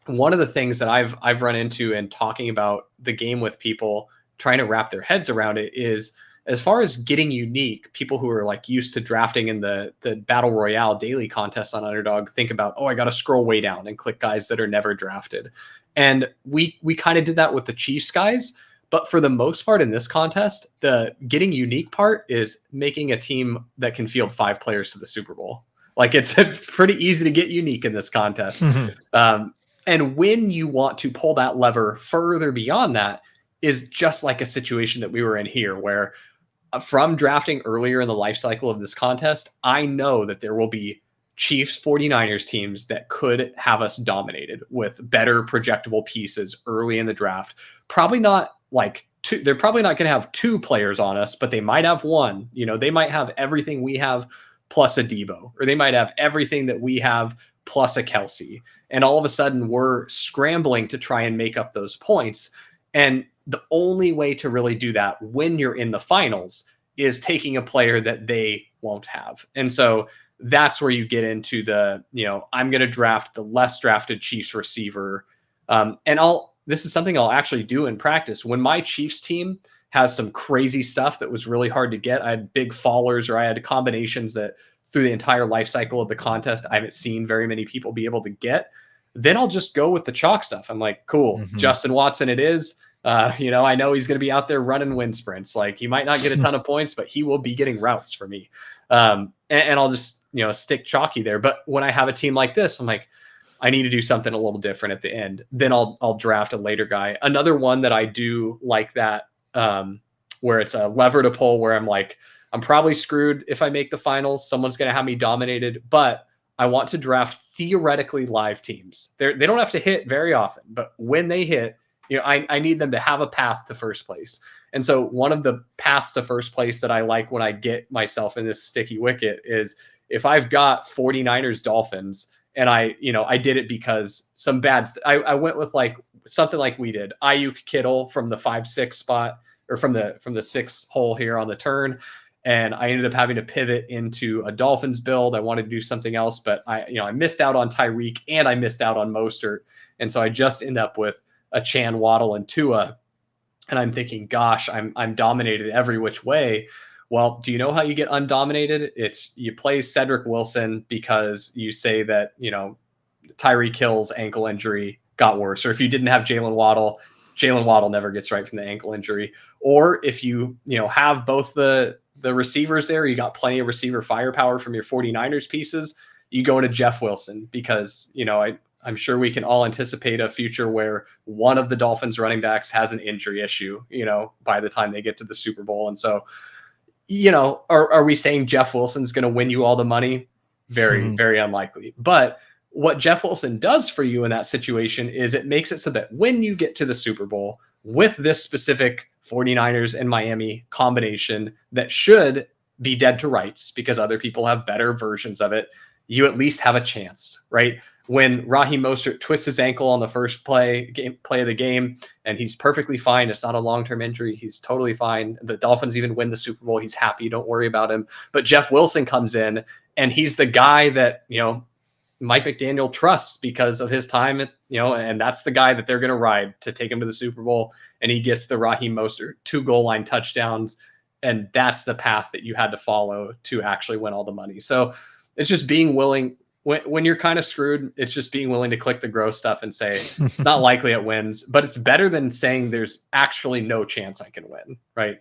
one of the things that I've run into in talking about the game with people, trying to wrap their heads around it, is as far as getting unique, people who are like used to drafting in the battle royale daily contest on Underdog think about, I got to scroll way down and click guys that are never drafted. And we kind of did that with the Chiefs guys. But for the most part in this contest, the getting unique part is making a team that can field 5 players to the Super Bowl. Like, it's pretty easy to get unique in this contest. And when you want to pull that lever further beyond that is just like a situation that we were in here, where from drafting earlier in the life cycle of this contest, I know that there will be Chiefs 49ers teams that could have us dominated with better projectable pieces early in the draft. Probably not like two, they're probably not going to have 2 players on us, but they might have 1. They might have everything we have plus a Debo, or they might have everything that we have plus a Kelsey. And all of a sudden we're scrambling to try and make up those points. And the only way to really do that when you're in the finals is taking a player that they won't have. And so that's where you get into the, I'm going to draft the less drafted Chiefs receiver. This is something I'll actually do in practice. When my Chiefs team has some crazy stuff that was really hard to get, I had big fallers, or I had combinations that through the entire life cycle of the contest I haven't seen very many people be able to get, then I'll just go with the chalk stuff. I'm like, cool, Justin Watson it is. I know he's going to be out there running wind sprints. Like, he might not get a ton of points, but he will be getting routes for me. And I'll just, stick chalky there. But when I have a team like this, I'm like, I need to do something a little different at the end. Then I'll draft a later guy. Another one that I do like that, where it's a lever to pull, where I'm like, I'm probably screwed if I make the finals. Someone's going to have me dominated, but I want to draft theoretically live teams. They don't have to hit very often, but when they hit, I need them to have a path to first place. And so one of the paths to first place that I like when I get myself in this sticky wicket is if I've got 49ers Dolphins, and I did it because some I went with like something like we did, Ayuk Kittle from the 5-6 spot, or from the 6 hole here on the turn. And I ended up having to pivot into a Dolphins build. I wanted to do something else, but I missed out on Tyreek and I missed out on Mostert. And so I just end up with a Chan, Waddle, and Tua. And I'm thinking, gosh, I'm dominated every which way. Well, do you know how you get undominated? It's you play Cedric Wilson because you say that, Tyreek Hill's ankle injury got worse. Or if you didn't have Jalen Waddle never gets right from the ankle injury. Or if you have both the receivers there, you got plenty of receiver firepower from your 49ers pieces, you go to Jeff Wilson because, I'm sure we can all anticipate a future where one of the Dolphins running backs has an injury issue, by the time they get to the Super Bowl. And so, are we saying Jeff Wilson's going to win you all the money? Very, very unlikely. But what Jeff Wilson does for you in that situation is it makes it so that when you get to the Super Bowl with this specific 49ers and Miami combination that should be dead to rights because other people have better versions of it, you at least have a chance, right? When Raheem Mostert twists his ankle on the first play of the game, and he's perfectly fine. It's not a long-term injury. He's totally fine. The Dolphins even win the Super Bowl. He's happy. Don't worry about him. But Jeff Wilson comes in, and he's the guy that, Mike McDaniel trusts because of his time, and that's the guy that they're going to ride to take him to the Super Bowl. And he gets the Raheem Mostert 2 goal line touchdowns. And that's the path that you had to follow to actually win all the money. So it's just being willing. When you're kind of screwed, it's just being willing to click the gross stuff and say, it's not likely it wins, but it's better than saying there's actually no chance I can win, right?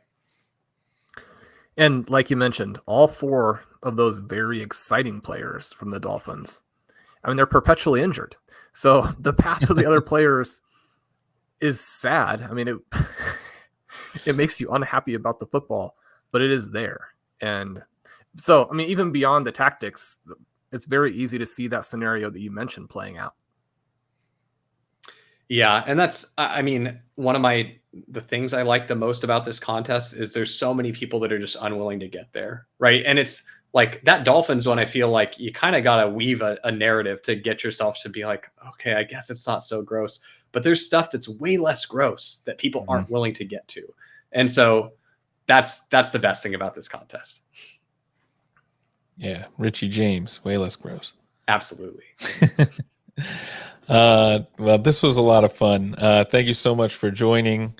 And like you mentioned, all 4 of those very exciting players from the Dolphins, they're perpetually injured. So the path to the other players is sad. It makes you unhappy about the football, but it is there. And so, even beyond the tactics, it's very easy to see that scenario that you mentioned playing out. Yeah, and I mean, one of the things I like the most about this contest is there's so many people that are just unwilling to get there, right? And it's like that Dolphins one, I feel like you kind of got to weave a narrative to get yourself to be like, okay, I guess it's not so gross. But there's stuff that's way less gross that people aren't willing to get to. And so that's the best thing about this contest. Yeah, Richie James, way less gross. Absolutely. Well, this was a lot of fun. Thank you so much for joining.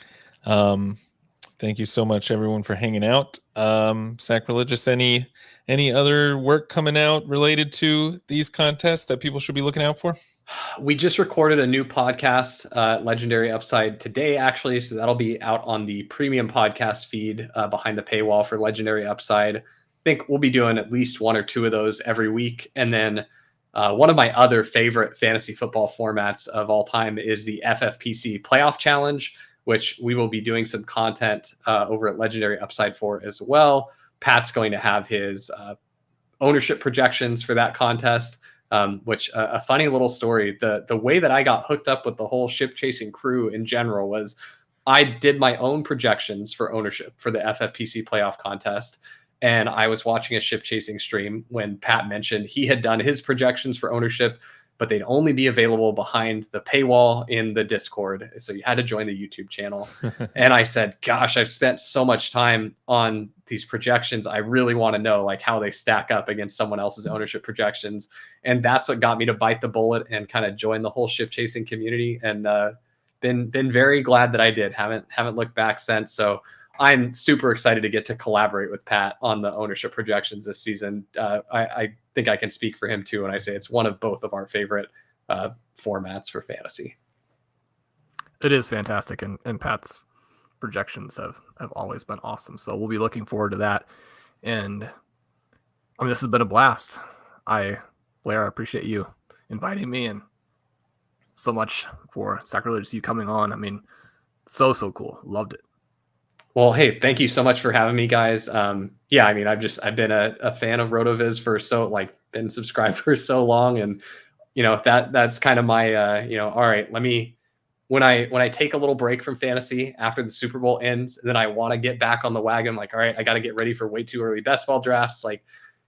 Thank you so much, everyone, for hanging out. Sackreligious, any other work coming out related to these contests that people should be looking out for? We just recorded a new podcast, Legendary Upside, today, actually. So that'll be out on the premium podcast feed behind the paywall for Legendary Upside. I think we'll be doing at least one or two of those every week. And then one of my other favorite fantasy football formats of all time is the FFPC Playoff Challenge, which we will be doing some content over at Legendary Upside for as well. Pat's going to have his ownership projections for that contest. Which a funny little story. The way that I got hooked up with the whole ship chasing crew in general was I did my own projections for ownership for the FFPC playoff contest. And I was watching a ship chasing stream when Pat mentioned he had done his projections for ownership, but they'd only be available behind the paywall in the Discord. So you had to join the YouTube channel. And I said, gosh, I've spent so much time on these projections. I really want to know like how they stack up against someone else's ownership projections. And that's what got me to bite the bullet and kind of join the whole ship chasing community. And been very glad that I did. Haven't looked back since. So I'm super excited to get to collaborate with Pat on the ownership projections this season. I think I can speak for him too when I say it's one of both of our favorite formats for fantasy. It is fantastic, and Pat's projections have always been awesome. So we'll be looking forward to that. And I mean, this has been a blast. Blair, I appreciate you inviting me, and so much for Sackreligious, you coming on. I mean, so cool. Loved it. Well, hey, thank you so much for having me, guys. Yeah, I mean, I've been a fan of RotoViz for been subscribed for so long, and that's kind of my all right, let me when I take a little break from fantasy after the Super Bowl ends, then I want to get back on the wagon. Like, all right, I got to get ready for way too early best ball drafts. Like,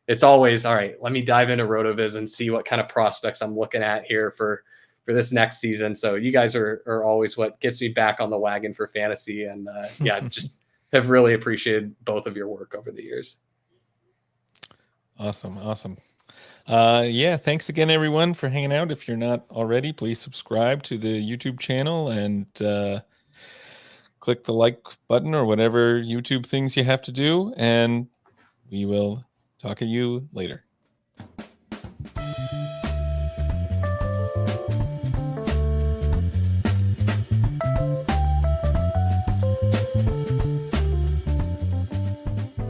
it's always all right. Let me dive into RotoViz and see what kind of prospects I'm looking at here for this next season. So you guys are always what gets me back on the wagon for fantasy. And yeah, just have really appreciated both of your work over the years. Awesome. Yeah, thanks again, everyone, for hanging out. If you're not already, please subscribe to the YouTube channel and click the like button or whatever YouTube things you have to do. And we will talk to you later.